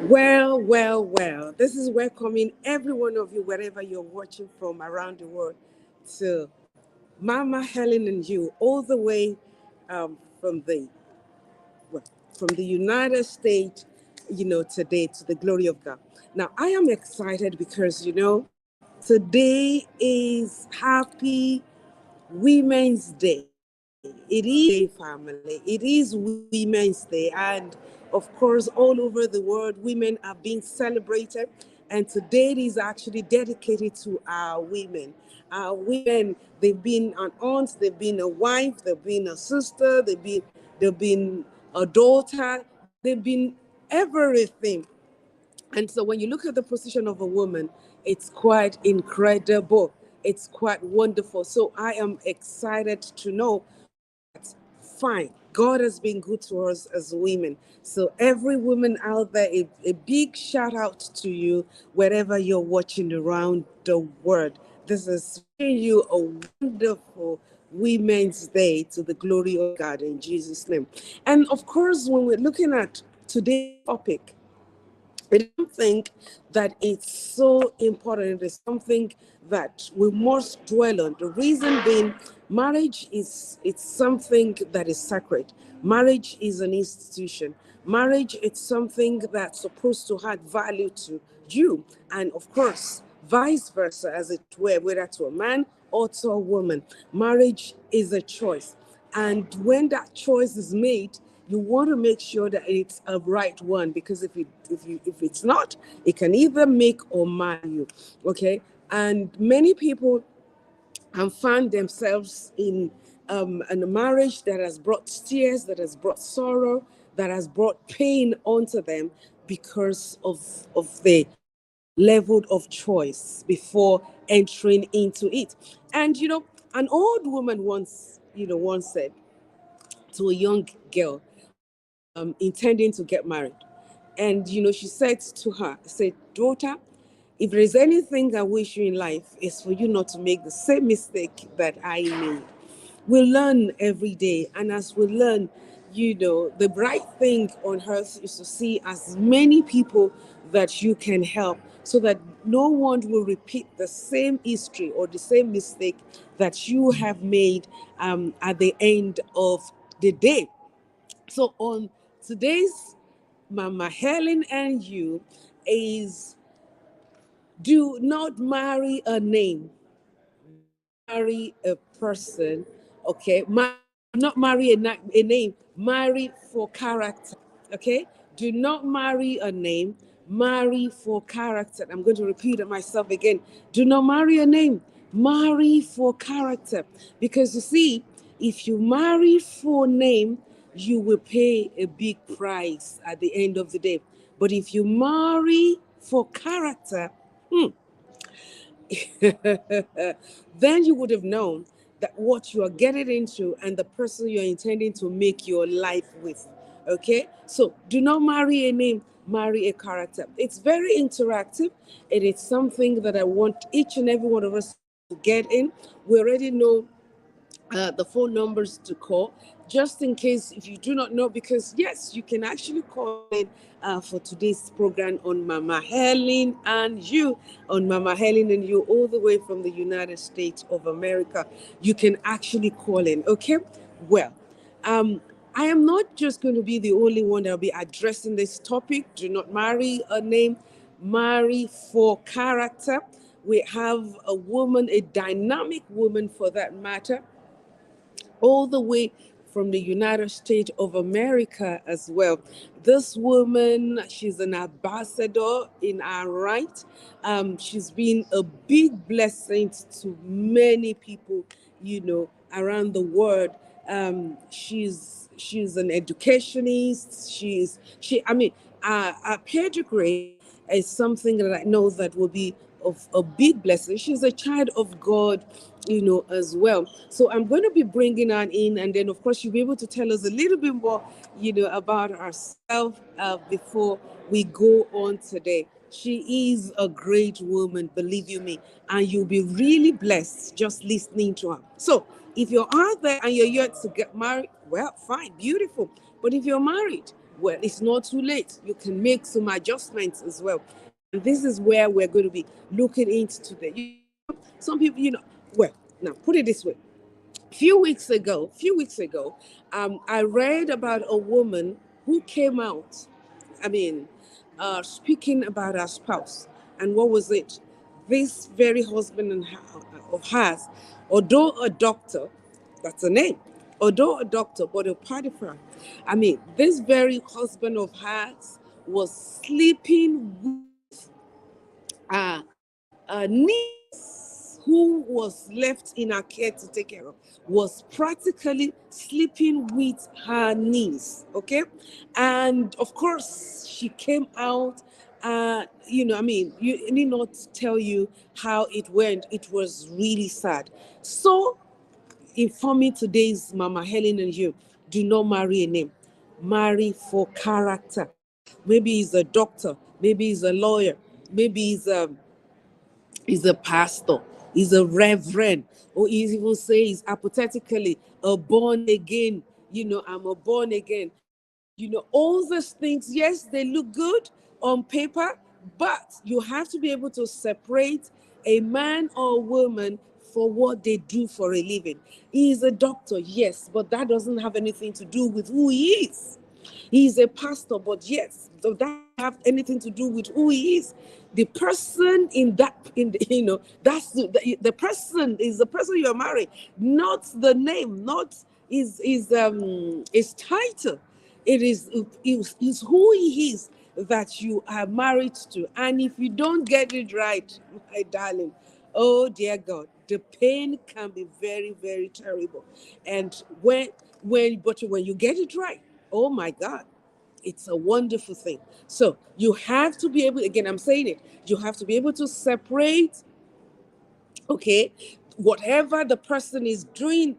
Well, well, well. This is welcoming every one of you, wherever you're watching from around the world, to Mama Helen and You, all the way from the well, from the United States, today to the glory of God. Now, I am excited because today is Happy Women's Day. It is family. It is Women's Day, and of course, all over the world, women are being celebrated. And today is actually dedicated to our women. Our women, they've been an aunt, they've been a wife, they've been a sister, they've been a daughter, they've been everything. And so when you look at the position of a woman, it's quite incredible. It's quite wonderful. So I am excited to know, fine, God has been good to us as women. So every woman out there, a big shout out to you wherever you're watching around the world. This is wishing you a wonderful Women's Day to the glory of God in Jesus' name. And of course, when we're looking at today's topic, I don't think that it's so important. It is something that we must dwell on. The reason being, marriage it's something that is sacred. Marriage is an institution. Marriage it's something that's supposed to add value to you, and of course, vice versa, as it were, whether to a man or to a woman. Marriage is a choice, and when that choice is made, you want to make sure that it's a right one, because if it's not, it can either make or mar you. Okay, and many people have found themselves in a marriage that has brought tears, that has brought sorrow, that has brought pain onto them because of the level of choice before entering into it. And an old woman once said to a young girl intending to get married. And, she said to her, said, daughter, if there is anything I wish you in life, is for you not to make the same mistake that I made. We learn every day. And as we learn, the bright thing on earth is to see as many people that you can help, so that no one will repeat the same history or the same mistake that you have made at the end of the day. So on today's Mama Helen and You is, do not marry a name, marry a person, okay? Not marry a name, marry for character, okay? Do not marry a name, marry for character. I'm going to repeat it myself again. Do not marry a name, marry for character. Because you see, if you marry for name, you will pay a big price at the end of the day. But if you marry for character, then you would have known that what you are getting into and the person you're intending to make your life with. Okay? So do not marry a name, marry a character. It's very interactive, and it's something that I want each and every one of us to get in. We already know the phone numbers to call, just in case if you do not know, because yes, you can actually call in for today's program on Mama Helen and You, on Mama Helen and You, all the way from the United States of America. You can actually call in, okay? Well, I am not just going to be the only one that will be addressing this topic. Do not marry a name, marry for character. We have a woman, a dynamic woman for that matter, all the way from the United States of America as well. This woman, she's an ambassador in our right. She's been a big blessing to many people, around the world. She's an educationist. Her pedigree is something that I know that will be of a big blessing. She's a child of God, as well. So I'm going to be bringing her in, and then of course she'll be able to tell us a little bit more, about herself before we go on today. She is a great woman, believe you me, and you'll be really blessed just listening to her. So if you're out there and you're yet to get married, well, fine, beautiful. But if you're married, well, it's not too late. You can make some adjustments as well. And this is where we're going to be looking into today. Some people, well, now put it this way. A few weeks ago, I read about a woman who came out, speaking about her spouse. And what was it? This very husband of hers, although a doctor, that's a name, although a doctor, but a Potiphar. This very husband of hers was sleeping with a niece who was left in her care to take care of, was practically sleeping with her niece. Okay. And of course, she came out. You need not tell you how it went. It was really sad. So, informing today's Mama Helen and You, do not marry a name, marry for character. Maybe he's a doctor, maybe he's a lawyer, maybe he's a pastor, he's a reverend, or he even says hypothetically a born again. I'm a born again. All those things, yes, they look good on paper, but you have to be able to separate a man or a woman for what they do for a living. He is a doctor, yes, but that doesn't have anything to do with who he is. He's a pastor, but yes, so that doesn't have anything to do with who he is. The person that's the person is the person you're marrying, not the name, not his title. It is who he is that you are married to. And if you don't get it right, my darling, oh dear God, the pain can be very, very terrible. And when you get it right, oh my God, it's a wonderful thing. So you have to be able, again, I'm saying it, you have to be able to separate, okay, whatever the person is doing,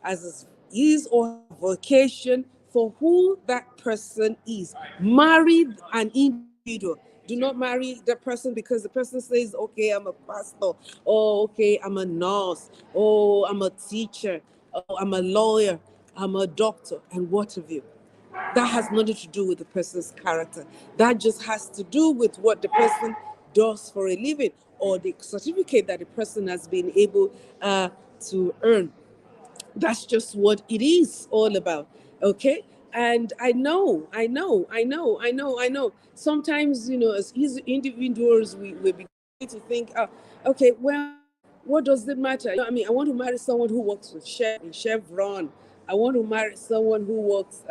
as his or her vocation, for who that person is. Marry an individual. Do not marry the person because the person says, okay, I'm a pastor, or okay, I'm a nurse, or I'm a teacher, or I'm a lawyer, I'm a doctor, and what have you. That has nothing to do with the person's character. That just has to do with what the person does for a living, or the certificate that the person has been able to earn. That's just what it is all about. Okay. And I know. Sometimes, as individuals, we begin to think, okay, well, what does it matter? I want to marry someone who works with Chevron. I want to marry someone who works,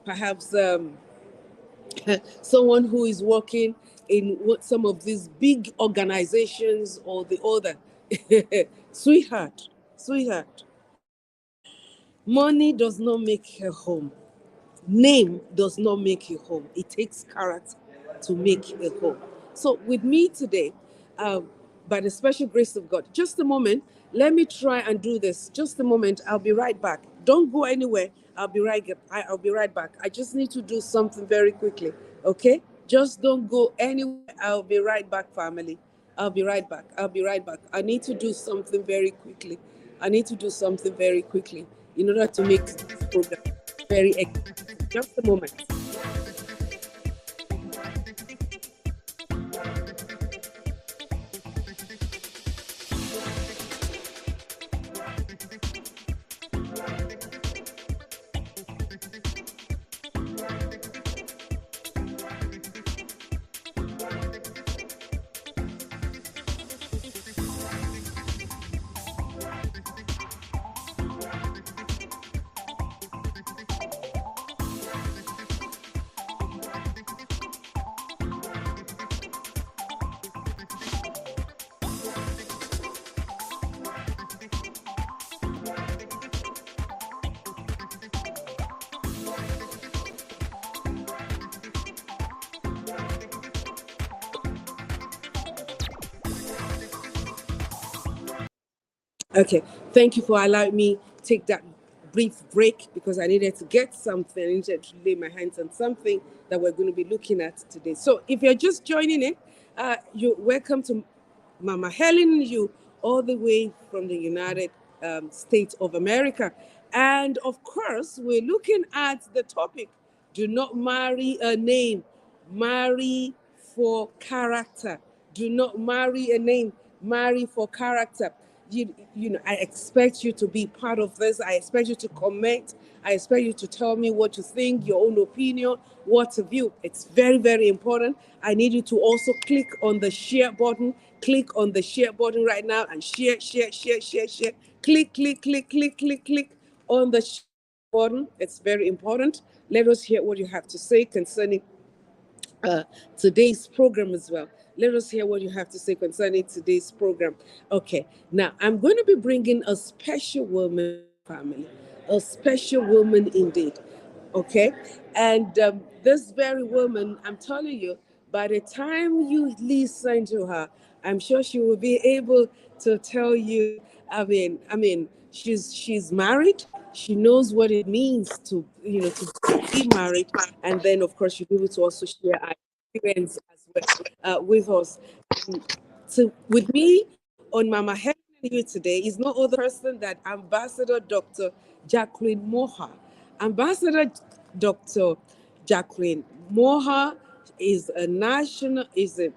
perhaps, someone who is working in some of these big organizations or the other. Sweetheart, Money does not make a home. Name does not make a home. It takes character to make a home. So with me today, um, by the special grace of God, just a moment, let me try and do this. Just a moment, I'll be right back. Don't go anywhere. I'll be right back. I just need to do something very quickly. Okay? Just don't go anywhere. I'll be right back, family. I'll be right back. I'll be right back. I need to do something very quickly. I need to do something very quickly in order to make this program very exciting. Just a moment. Okay, thank you for allowing me take that brief break because I needed to get something. I needed to lay my hands on something that we're going to be looking at today. So if you're just joining in, you're welcome to Mama Helen You, all the way from the United States of America. And of course, we're looking at the topic, do not marry a name, marry for character. Do not marry a name, marry for character. I expect you to be part of this. I expect you to comment. I expect you to tell me what you think, your own opinion, what of you. It's very, very important. I need you to also click on the share button. Click on the share button right now and share, share, share, share, share. Click, click, click, click, click, click on the share button. It's very important. Let us hear what you have to say concerning uh, today's program as well. Let us hear what you have to say concerning today's program. Okay, now I'm going to be bringing a special woman to the family, a special woman indeed. Okay, and this very woman, I'm telling you, by the time you listen to her, I'm sure she will be able to tell you. She's married. She knows what it means to to be married, and then of course she'll be able to also share her experience as well with us. Um, so with me on Mama Helen here today is no other person than Ambassador Dr. Jacqueline Moha. Ambassador Dr. Jacqueline Moha is a national is a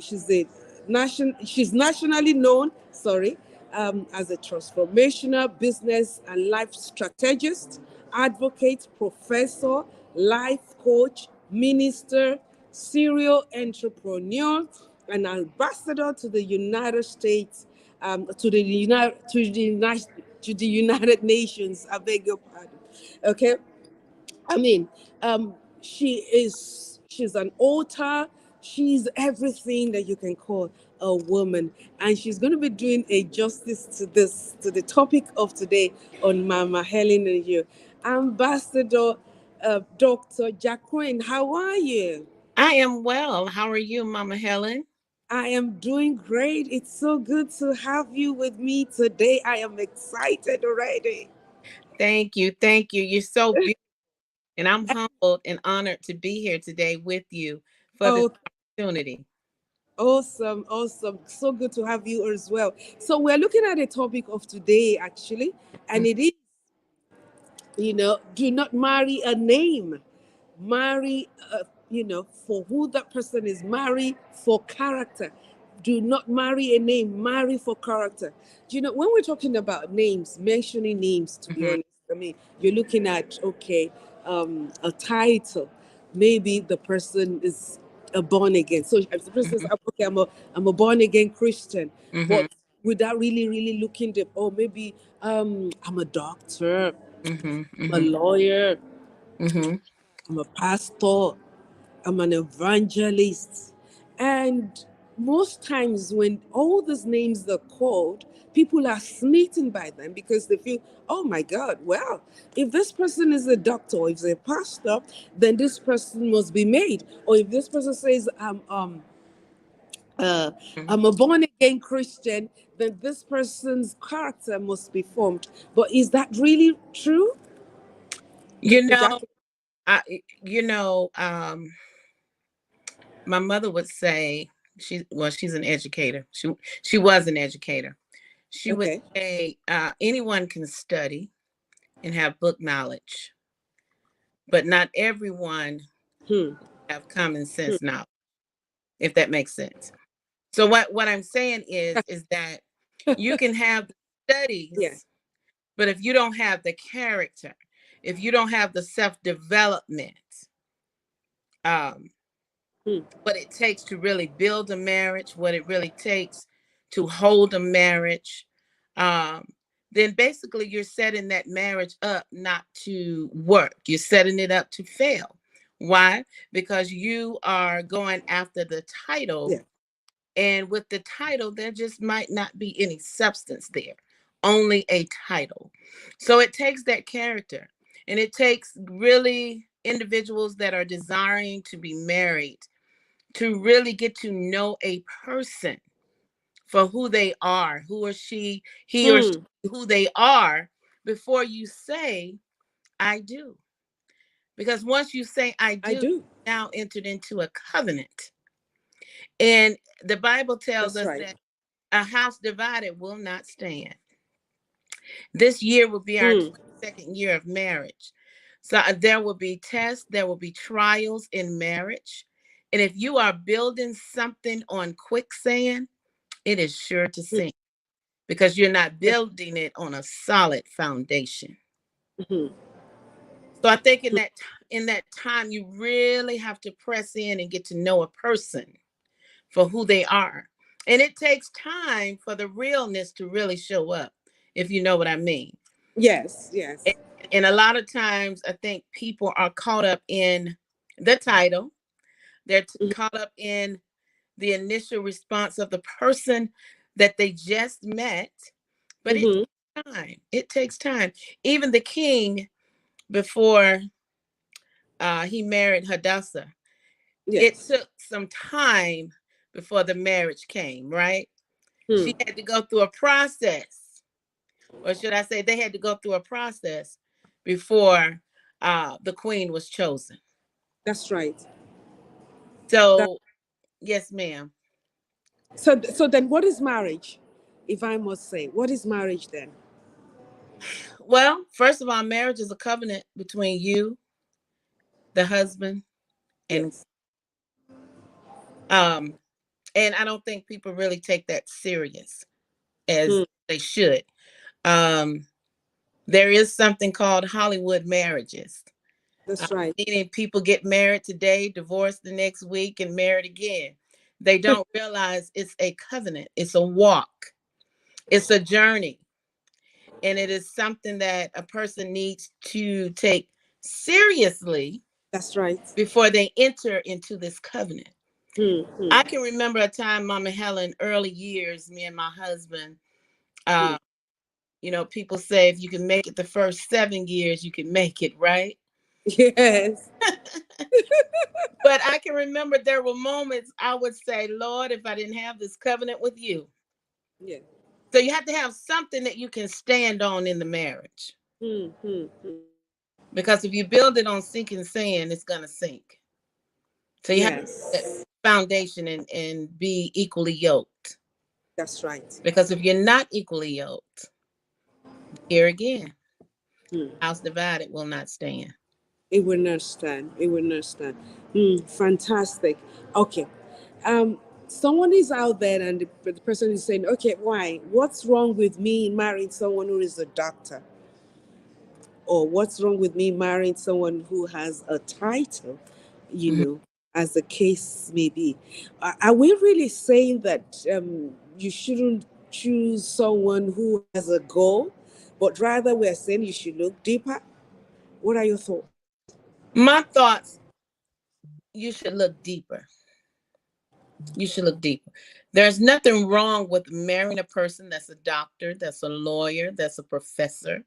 she's nationally known, as a transformational business and life strategist, advocate, professor, life coach, minister, serial entrepreneur, and ambassador to the United States, to the United Nations. I beg your pardon. Okay, I mean, she's an author. She's everything that you can call a woman, and she's going to be doing a justice to the topic of today on Mama Helen and You, Ambassador Dr. Jacqueline. How are you? I am well. How are you, Mama Helen? I am doing great. It's so good to have you with me today. I am excited already. Thank you. Thank you. You're so beautiful. And I'm humbled and honored to be here today with you for this Oh, opportunity. awesome, awesome. So good to have you as well. So we're looking at the topic of today actually, and Mm. it is, do not marry a name. Marry, for who that person is. Marry for character. Do not marry a name. Marry for character. When we're talking about names, mentioning names, to be Mhm. honest, I mean, you're looking at, okay, a title. Maybe the person is a born again. So if the person says, Mhm. okay, I'm a born again Christian, Mhm. but without really, really looking deep, or maybe I'm a doctor, Mhm. I'm a Mhm. lawyer, Mhm. I'm a pastor, I'm an evangelist. And most times when all these names are called, people are smitten by them because they feel, oh my God, well, if this person is a doctor or if they're a pastor, then this person must be made. Or if this person says, uh, Mhm. I'm a born again Christian, then this person's character must be formed. But is that really true? You know, Jackie? I you know, my mother would say, she's an educator. She was an educator. She would Okay. say, anyone can study and have book knowledge, but not everyone Hmm. have common Hmm. sense knowledge, if that makes sense. So what I'm saying is that you can have the Yeah. studies, but if you don't have the character, if you don't have the self-development, um, Hmm. what it takes to really build a marriage, what it really takes to hold a marriage, um, then basically you're setting that marriage up not to work. You're setting it up to fail. Why? Because you are going after the title, Yeah. and with the title, there just might not be any substance there, only a title. So it takes that character, and it takes really individuals that are desiring to be married to really get to know a person for who they are, who or she, he or she, Hmm. who they are, before you say, I do. Because once you say, I I do, do. now entered into a covenant. And the Bible tells That's us right. that a house divided will not stand. This year will be our Hmm. 22nd year of marriage. So there will be tests, there will be trials in marriage. And if you are building something on quicksand, it is sure to Hmm. sink because you're not building it on a solid foundation. Hmm. So I think in that time you really have to press in and get to know a person for who they are. And it takes time for the realness to really show up, if you know what I mean. Yes. Yes. And, and a lot of times I think people are caught up in the title. They're Hmm. caught up in the initial response of the person that they just met. But it Hmm. takes time. It takes time. Even the king, before he married Hadassah, it Yes. took some time before the marriage came, right? Hmm. She had to go through a process, or should I say, they had to go through a process before the queen was chosen. That's right. That. So, yes, ma'am. So then, what is marriage? If I must say, what is marriage then? Well, first of all, marriage is a covenant between you, the husband, and Yes. um, and I don't think people really take that serious as Hmm. they should. Um, there is something called Hollywood marriages. That's right. Meaning people get married today, divorced the next week, and married again. They don't realize it's a covenant, it's a walk, it's a journey, and it is something that a person needs to take seriously That's right. before they enter into this covenant. Hmm. Hmm. I can remember a time, Mama Helen, early years, me and my husband, Hmm. uh, people say if you can make it the first 7 years, you can make it, right? Yes. But I can remember there were moments I would say, Lord, if I didn't have this covenant with you. Yeah. So you have to have something that you can stand on in the marriage. Hmm. Hmm. Hmm. Because if you build it on sinking sand, it's going to sink. So you have to have that Yes. foundation and be equally yoked. That's right. Because if you're not equally yoked, here again, Hmm. house divided will not stand. It will not stand. It will not stand. Hmm. Fantastic. Okay. Someone is out there, and the person is saying, "Okay, why? What's wrong with me marrying someone who is a doctor?" Or what's wrong with me marrying someone who has a title, you Mhm. know, as the case may be. Are we really saying that you shouldn't choose someone who has a goal, but rather we're saying you should look deeper? What are your thoughts? My thoughts, you should look deeper. You should look deeper. There's nothing wrong with marrying a person that's a doctor, that's a lawyer, that's a professor,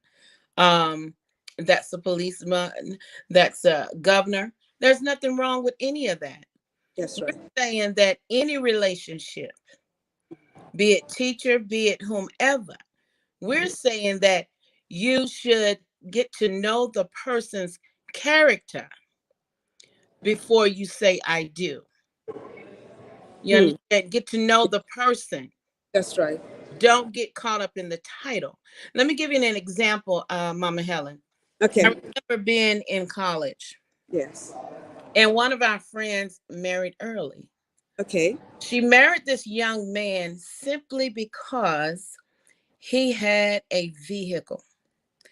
um, that's a policeman, that's a governor. There's nothing wrong with any of that. That's We're right. saying that any relationship, be it teacher, be it whomever, we're saying that you should get to know the person's character before you say I do. You Hmm. understand? Get to know the person. That's right. Don't get caught up in the title. Let me give you an example, Mama Helen. I Okay. remember being in college, Yes. and one of our friends married early. Okay. She married this young man simply because he had a vehicle.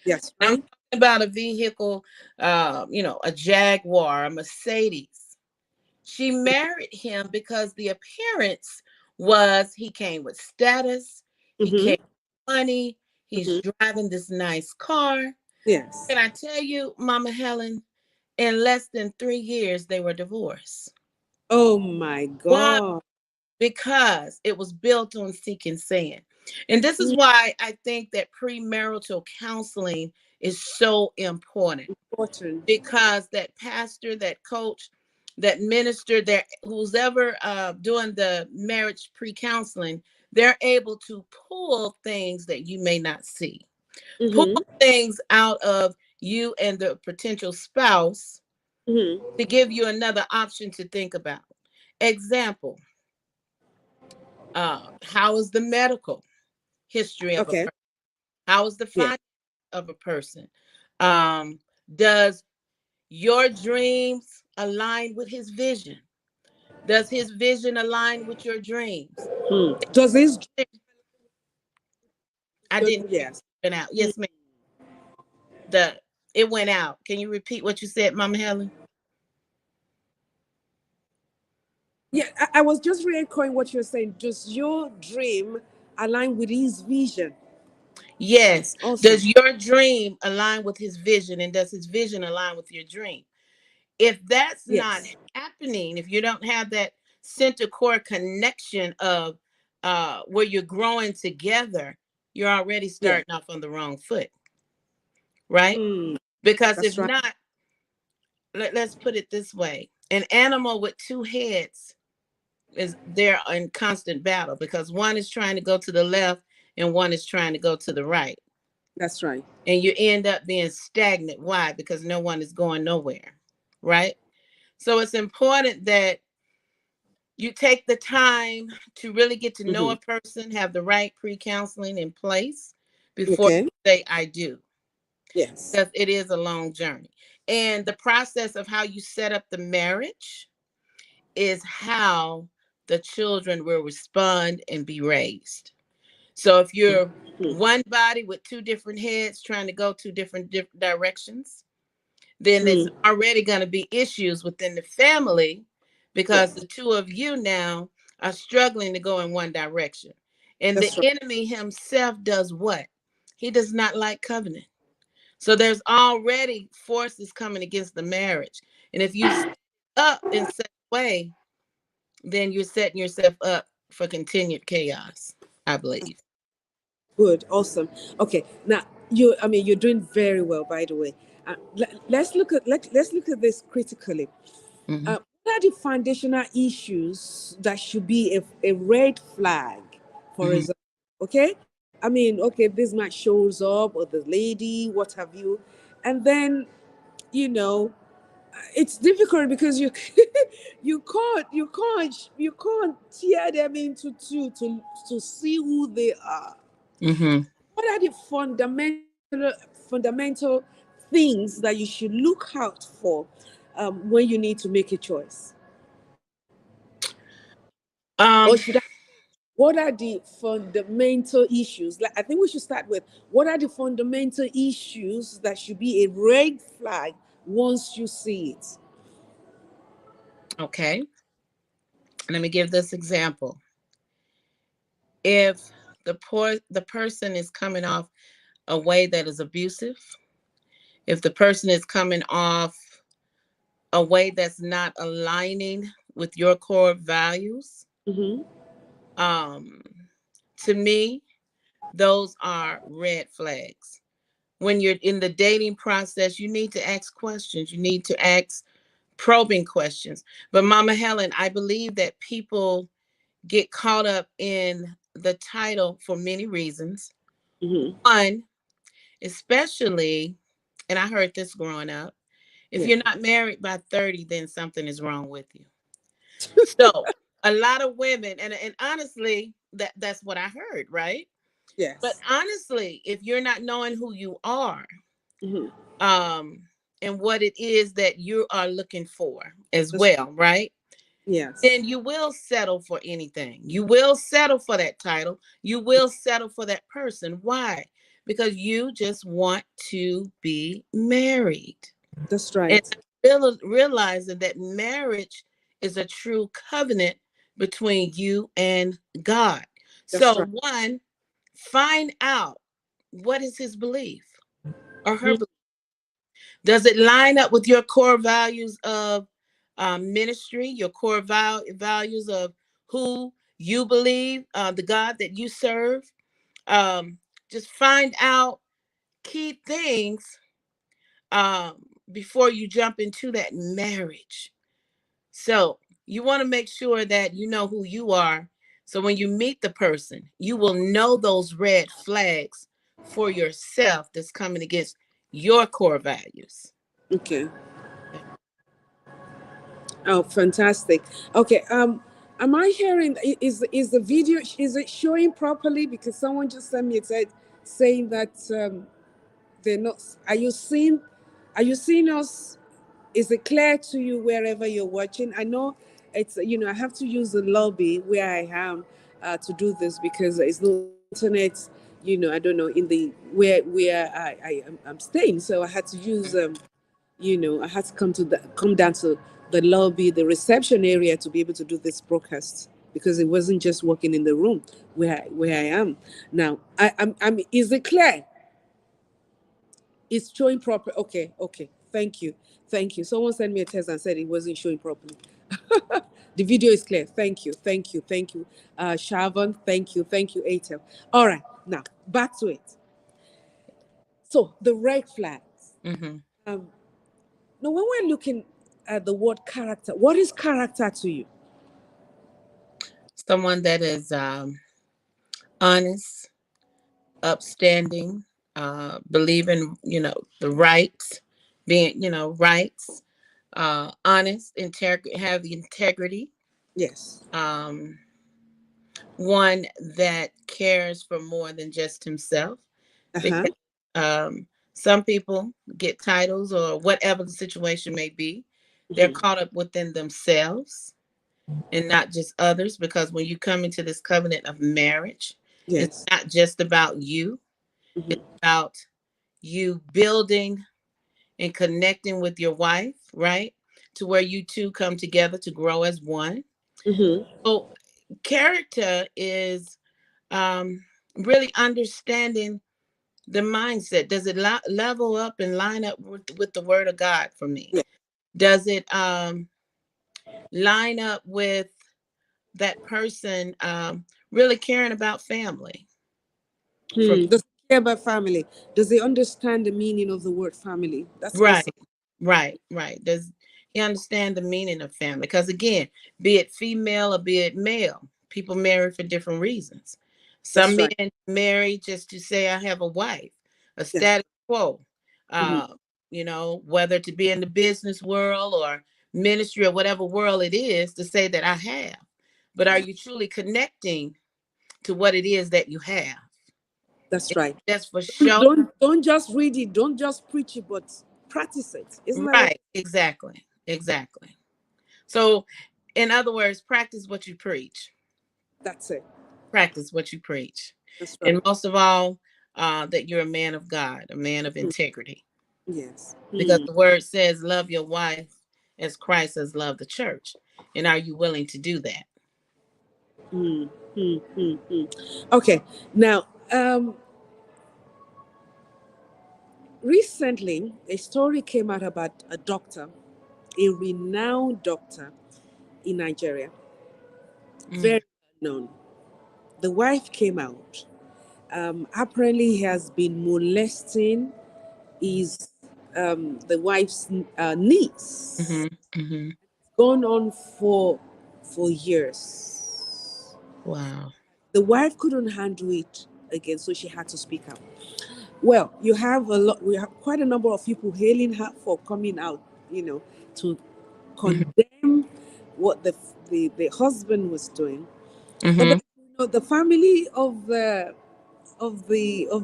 That's I'm right. talking about a vehicle, a Jaguar, a Mercedes. She married him because the appearance was he came with status, he came Mm-hmm. with money, he's Mm-hmm. driving this nice car. Yes. Can I tell you, Mama Helen, in less than 3 years, they were divorced. Oh my Why? God. Because it was built on seeking sand. And this is Mm, why I think that premarital counseling is so important, important. because that pastor, that coach, that minister, that who's ever doing the marriage pre-counseling, they're able to pull things that you may not see, pull Mm-hmm. things out of you and the potential spouse Mm-hmm. to give you another option to think about. Example, how is the medical history of a Okay. person? How is the Yeah. finance of a person? Um, does your dreams align with his vision? Does his vision align with your dreams? Hmm. Does this? I didn't hear Yes. you. Went out. Mm. Yes, ma'am. The it went out. Can you repeat what you said, Mama Helen? Yeah. I was just re-echoing what you're saying. Does your dream align with his vision? Yes. Awesome. Does your dream align with his vision, and does his vision align with your dream? If that's not Yes. happening, if you don't have that center core connection of where you're growing together, you're already Yeah. starting off on the wrong foot, right? Hmm. Because That's if right. not, let's put it this way: an animal with two heads is they're in constant battle, because one is trying to go to the left and one is trying to go to the right, That's right. and you end up being stagnant. Why? Because no one is going nowhere, right? So it's important that you take the time to really get to know Mm-hmm. a person, have the right pre-counseling in place before Okay. you say I do, Yes. because it is a long journey. And the process of how you set up the marriage is how the children will respond and be raised. So if you're Hmm. one body with two different heads trying to go two different directions, then there's Hmm. already going to be issues within the family, because Yes. the two of you now are struggling to go in one direction. And the That's right. enemy himself does what? He does not like covenant. So there's already forces coming against the marriage. And if you set up in such a way, then you're setting yourself up for continued chaos, I believe. Good. Awesome. Okay. Now you. I mean, you're doing very well. By the way, let's look at this critically. Hmm. What are the foundational issues that should be a red flag, for Hmm. example? Okay. I mean, okay, this man shows up, or the lady, what have you, and then you know it's difficult because you you can't tear them into two to see who they are. Hmm. What are the fundamental things that you should look out for when you need to make a choice? Or Um, should I? What are the fundamental issues? Like, I think we should start with what are the fundamental issues that should be a red flag once you see it? okay. Let me give this example. If the person is coming off a way that is abusive, if the person is coming off a way that's not aligning with your core values, Mm-hmm. Um, to me, those are red flags. When you're in the dating process, you need to ask questions. You need to ask probing questions. But Mama Helen, I believe that people get caught up in the title for many reasons. Mm-hmm. One, especially, and I heard this growing up, if Yeah. you're not married by 30, then something is wrong with you. So a lot of women, and honestly, that's what I heard, right? But Yes. honestly, if you're not knowing who you are, Mm-hmm. um, and what it is that you are looking for as That's well, right? yes. Then you will settle for anything. You will settle for that title. You will settle for that person. Why? Because you just want to be married. That's And right. realizing that marriage is a true covenant between you and God. That's So, right. one, find out what is his belief or her Mm, belief. Does it line up with your core values of ministry, your core values of who you believe, the God that you serve? Um, just find out key things before you jump into that marriage. So you want to make sure that you know who you are. So when you meet the person, you will know those red flags for yourself that's coming against your core values. okay. Okay. Oh, fantastic. Okay. Am I hearing? Is the video? Is it showing properly? Because someone just sent me a text saying that they're not. Are you seeing? Are you seeing us? Is it clear to you wherever you're watching? I know it's, I have to use the lobby where I am to do this because there's no internet. I don't know in the where I'm staying, so I had to use I had to come down to the lobby, the reception area to be able to do this broadcast because it wasn't just working in the room where I am now. I'm. Is it clear? It's showing proper. Okay, okay. Thank you. Thank you. Someone sent me a text and said it wasn't showing properly. The video is clear. Thank you. Thank you. Thank you. Shavan, thank you. Thank you, Atel. All right. Now, back to it. So, the red flags. Hmm. Um, Now, when we're looking at the word character, what is character to you? Someone that is honest, upstanding, believing, the rights, being, rights, honest, have the integrity, Yes. um, one that cares for more than just himself. Uh huh. Because some people get titles or whatever the situation may be, they're Hmm. caught up within themselves and not just others. Because when you come into this covenant of marriage, it's Yes. not just about you, it's Hmm. about you building and connecting with your wife, right? To where you two come together to grow as one. Hmm. So, character is um, really understanding the mindset. Does it level up and line up with the word of God for me? Yeah. Does it line up with that person really caring about family for me? Does he care about family? Does he understand the meaning of the word family? That's Right, awesome. right. Does he understand the meaning of family? Because again, be it female or be it male, people marry for different reasons. Some That's right. men marry just to say, I have a wife, a Yes. status quo. Hmm. Uh, whether to be in the business world or ministry or whatever world it is, to say that I have. But are Yeah. you truly connecting to what it is that you have? That's It's right. just for Don't, show. don't don't just read it. Don't just preach it, but practice it. Isn't that what? Right, exactly. So, in other words, practice what you preach. That's it. Practice what you preach. That's And right. most of all, that you're a man of God, a man of Hmm. integrity. Yes. Because Hmm. the word says, love your wife as Christ has loved the church. And are you willing to do that? Hmm. Hmm. Hmm. Hmm. Okay. Now, recently, a story came out about a doctor, a renowned doctor in Nigeria. Mm, very known. The wife came out. Apparently, he has been molesting his the wife's niece. mm-hmm, mm-hmm. Gone on for years. Wow. The wife couldn't handle it again, so she had to speak out. Well, you have a lot. We have quite a number of people hailing her for coming out, to Mm-hmm, condemn what the husband was doing. But mm-hmm, the family of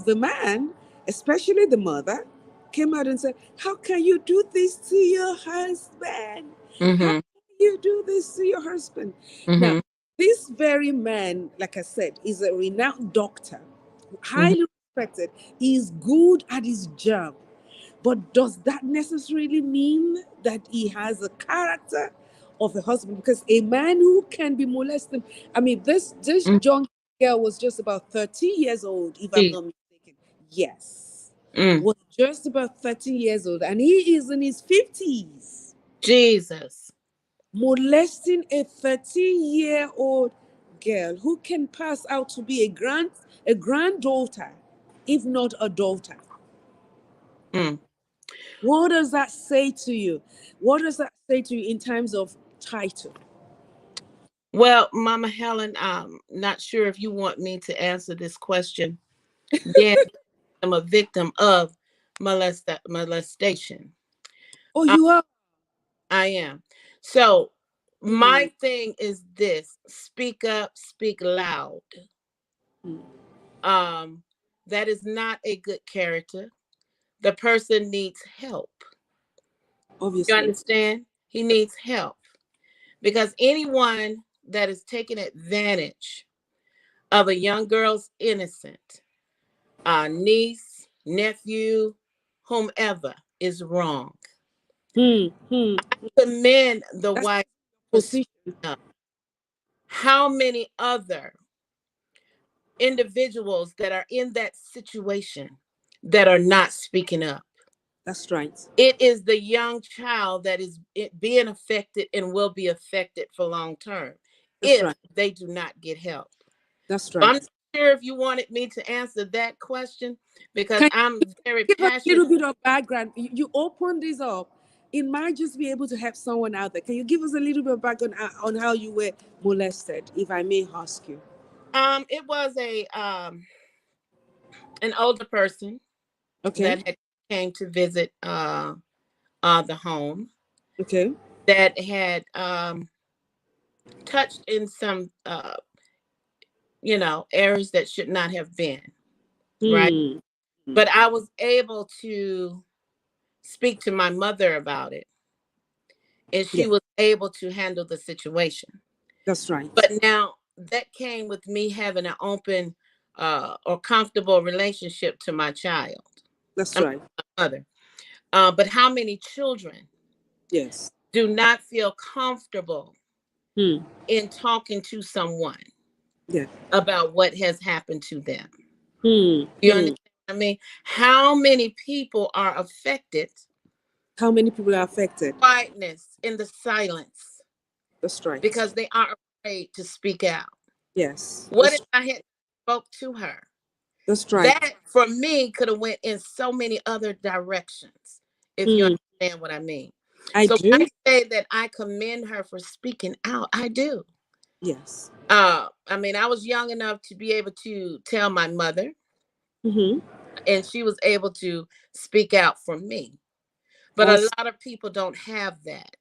the man, especially the mother, came out and said, "How can you do this to your husband? How mm-hmm, can you do this to your husband?" Now, mm-hmm, this very man, like I said, is a renowned doctor, mm-hmm. highly respected. He's good at his job. But does that necessarily mean that he has a character of a husband? Because a man who can be molested, I mean, this Mm, young girl was just about 13 years old, if I'm Je- not mistaken. Yes, mm, was just about 13 years old, and he is in his 50s, Jesus. molesting a 13-year-old girl who can pass out to be a granddaughter, if not a daughter. Mm. What does that say to you? What does that say to you in terms of title? Well, Mama Helen, I'm not sure if you want me to answer this question. Then I'm a victim of molestation. Oh, Uh, you are. I am. So Mm, my thing is this: speak up, speak loud. mm, Um, that is not a good character. The person needs help. You obviously. understand? He needs help because anyone that is taking advantage of a young girl's innocent niece, nephew, whomever is wrong. Hmm, hmm. Commend the That's wife for speaking position. up. How many other individuals that are in that situation that are not speaking up? That's right. It is the young child that is being affected and will be affected for long term That's if right. they do not get help. That's I'm right. not sure if you wanted me to answer that question because Can I'm very you give us a passionate. little bit of background? You open this up. It might just be able to help someone out there. Can you give us a little bit of background on how you were molested, if I may ask you? It was a an older person Okay. that had came to visit the home Okay. that had touched in some areas that should not have been, right? Hmm. Hmm. But I was able to speak to my mother about it, and she Yeah, was able to handle the situation. that's right. But now that came with me having an open or comfortable relationship to my child, That's I mean, right. my mother. But how many children Yes. do not feel comfortable Hmm. in talking to someone Yeah. about what has happened to them? Hmm. You Hmm. understand what I mean? How many people are affected? How many people are affected? Quietness in the silence That's right. because they are afraid to speak out. Yes. What if I had spoke to her? That's right. That for me could have went in so many other directions, if you Hmm. understand what I mean. I So when do. I say that I commend her for speaking out, I do. Yes. I mean, I was young enough to be able to tell my mother, Mm-hmm. and she was able to speak out for me. But a Awesome. lot of people don't have that.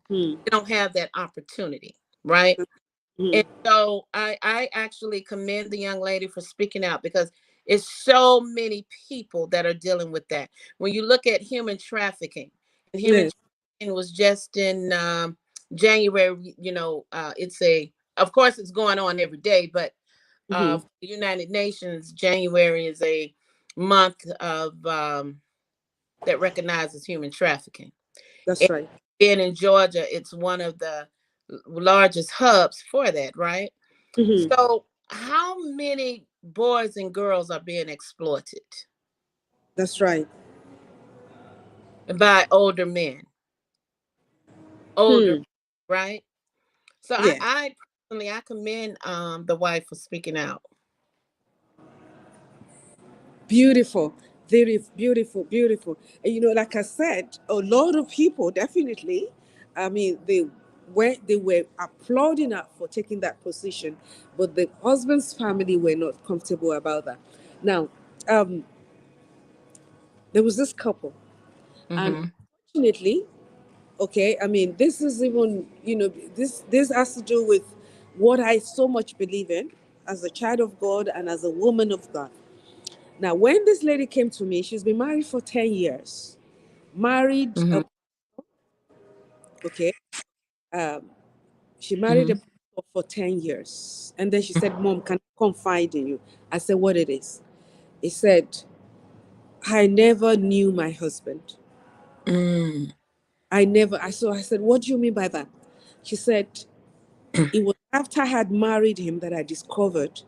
Hmm. They don't have that opportunity, right? Hmm. And so I actually commend the young lady for speaking out because it's so many people that are dealing with that. When you look at human trafficking, and human Yes. trafficking was just in January, it's of course, it's going on every day, but Mm-hmm. for the United Nations, January is a month of that recognizes human trafficking. That's right. And in Georgia, it's one of the largest hubs for that, right? Mm-hmm. So, how many boys and girls are being exploited That's right. by older men? Older, Hmm. right? So, I, Yeah. I personally, I commend the wife for speaking out. Beautiful, very beautiful, beautiful. And like I said, a lot of people definitely. I mean, they were applauding her for taking that position, but the husband's family were not comfortable about that. Now, um, there was this couple, and Mm-hmm. unfortunately, okay, I mean, this is even this has to do with what I so much believe in as a child of God and as a woman of God. Now, when this lady came to me, she's been married for 10 years. Married, Mm-hmm. okay, um, she married a Mm-hmm. pastor for 10 years. And then she said, Mom, can I confide in you? I said, what it is? He said, I never knew my husband. Mm. I said, what do you mean by that? She said, it was after I had married him that I discovered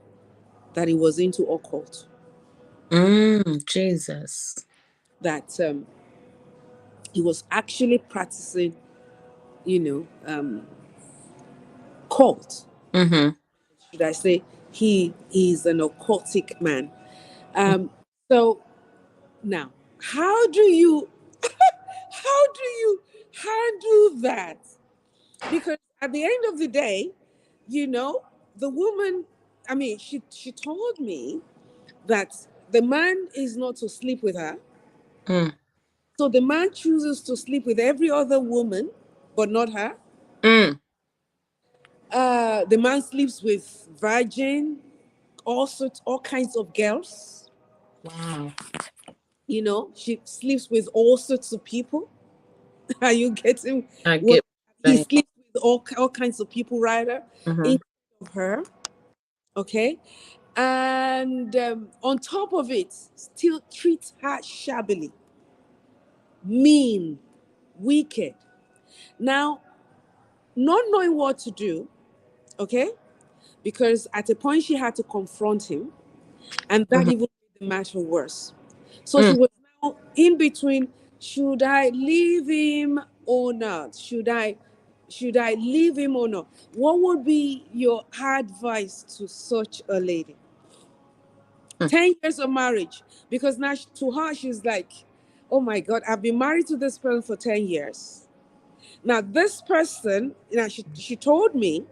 that he was into occult, Jesus. that he was actually practicing, cult. Mm-hmm. Should I say, he is an occultic man. Um, so now, how do you how do you handle that? Because at the end of the day, the woman, I mean, she told me that the man is not to sleep with her. Mm. So the man chooses to sleep with every other woman, but not her. Mm. The man sleeps with virgin, all kinds of girls. Wow. She sleeps with all sorts of people. Are you getting I what get what he you're saying. sleeps with all kinds of people, rather, Mm-hmm. instead of her? Okay, and on top of it, still treats her shabbily, mean, wicked. Now, not knowing what to do, okay, because at a point she had to confront him, and that Mm-hmm. even made the matter worse. So she Mm. was now in between: should I leave him or not? Should I leave him or not? What would be your advice to such a lady? Mm. 10 years of marriage, because now to her she's like, oh my God, I've been married to this person for 10 years. Now this person, she told me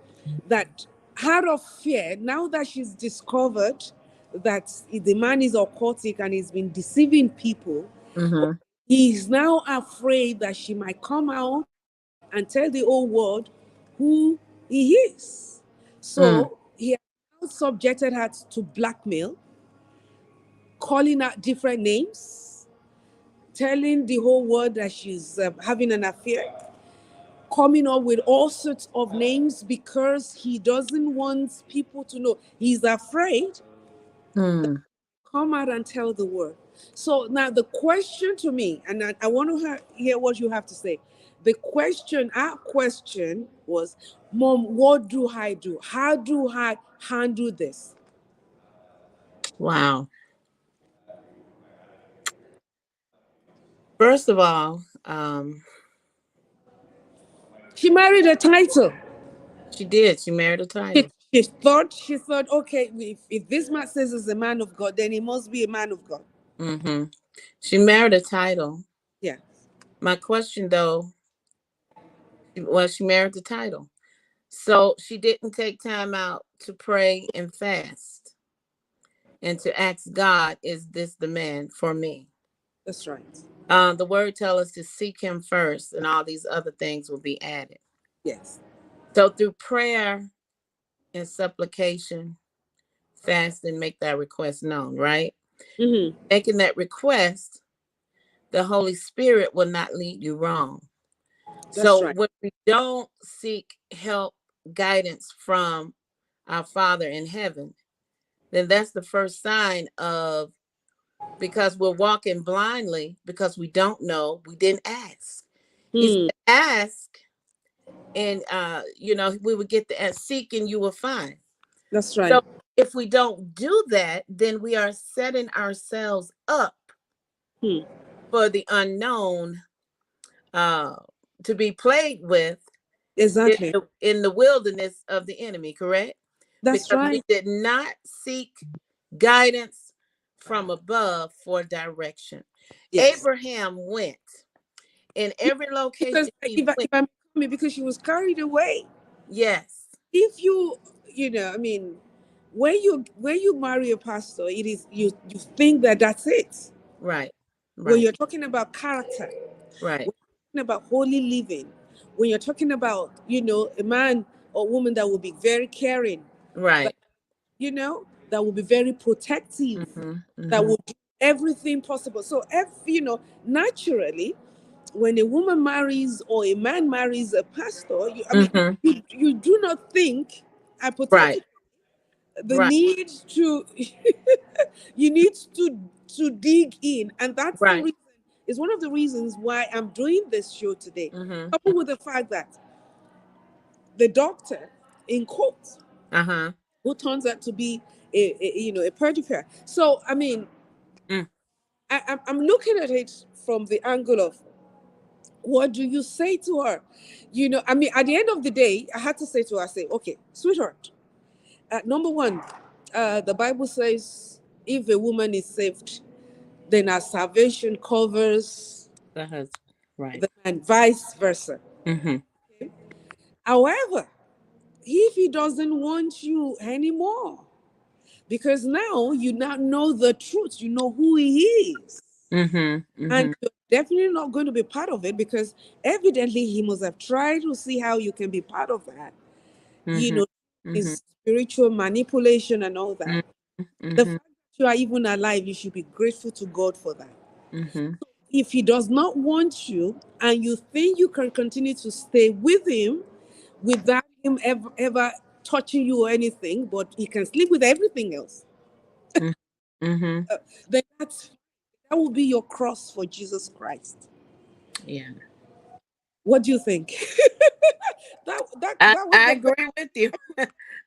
that out of fear, now that she's discovered that the man is occultic and he's been deceiving people, Mm-hmm. he's now afraid that she might come out and tell the whole world who he is. Mm. So he has now subjected her to blackmail, calling out different names, telling the whole world that she's having an affair, coming up with all sorts of names because he doesn't want people to know. He's afraid that Mm. come out and tell the world. So now the question to me, and I want to hear what you have to say. Our question was, Mom, what do I do? How do I handle this? Wow. First of all, She married a title. she did. She married a She, title. she thought, okay, if this man says he's a man of God, then he must be a man of God. Mm-hmm. She married a title. Yeah, My question, though, was she married the title. So she didn't take time out to pray and fast and to ask God, is this the man for me? that's right. The word tells us to seek him first, and all these other things will be added. Yes. So through prayer and supplication, fast and make that request known, right? Mm-hmm. Making that request, the Holy Spirit will not lead you wrong. That's So right. when we don't seek help, guidance from our Father in heaven, then that's the first sign of, because we're walking blindly because we don't know, we didn't ask. He Hmm. said, ask, and we would get the seek and you will find. That's So right. if we don't do that, then we are setting ourselves up Hmm. for the unknown, uh, to be played with, Exactly. in the wilderness of the enemy, correct? That's Because he right. did not seek guidance from above for direction. Yes. Abraham went in Yeah, every because location he if went. I'm coming, because she was carried away. Yes. If I mean, when you marry a pastor, it is you think that that's it. Right. When Right. you're talking about character, Right. when you're talking about holy living, when you're talking about a man or woman that will be very caring, that Right. that will be very protective, Mhm. that Mhm. will do everything possible. So naturally, when a woman marries or a man marries a pastor, Mhm. you do not think Right. hypothetically the Right. need to you need to dig in, and that's the Right. reason is one of the reasons why I'm doing this show today, Mhm. coupled with the fact that the doctor in court Uh-huh. who turns out to be a perjurer. So I mean, Mm. I'm looking at it from the angle of what do you say to her? I mean, at the end of the day, I had to say to her, I say, okay, sweetheart, number one, the Bible says if a woman is saved, then our salvation covers The husband. Right. the man, vice versa. Mhm. However, if he doesn't want you anymore, because now you now know the truth, you know who he is, Mhm. and Mhm. you're definitely not going to be part of it because evidently he must have tried to see how you can be part of that. You Mhm. know, Mhm. his spiritual manipulation and all that. Mhm. The Mhm. fact that you are even alive, you should be grateful to God for that. Mhm. If he does not want you and you think you can continue to stay with him without him ever touching you or anything, but he can sleep with everything else, Mhm. Mhm. then that will be your cross for Jesus Christ. Yeah. What do you think? That was I the best. agree with you.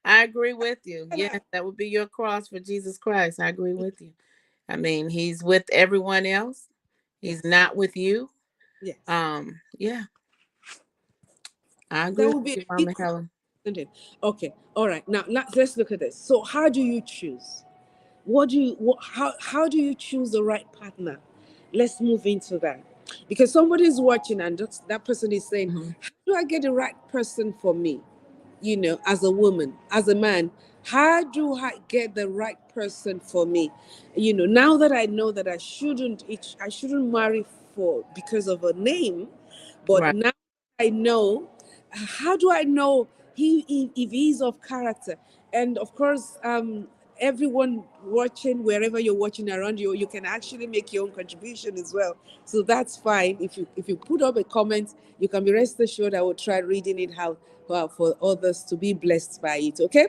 I agree with you. Yes, that would be your cross for Jesus Christ. I agree with you. I mean, he's with everyone else. He's Yes, not with you. yes. Yeah, I agree That with would be a you, big Mama cross, Helen. isn't it? Okay, all right. Now let's look at this. So, how do you choose? How do you choose the right partner? Let's move into that, because somebody's watching and that person is saying, Mhm. how do I get the right person for me? As a woman, as a man, how do I get the right person for me? Now that I know that I shouldn't marry for because of a name, but Right. now I know, how do I know if he's of character? And of course, everyone watching, wherever you're watching around you, you can actually make your own contribution as well. So that's fine. If you put up a comment, you can be rest assured I will try reading it how well for others to be blessed by it. Okay,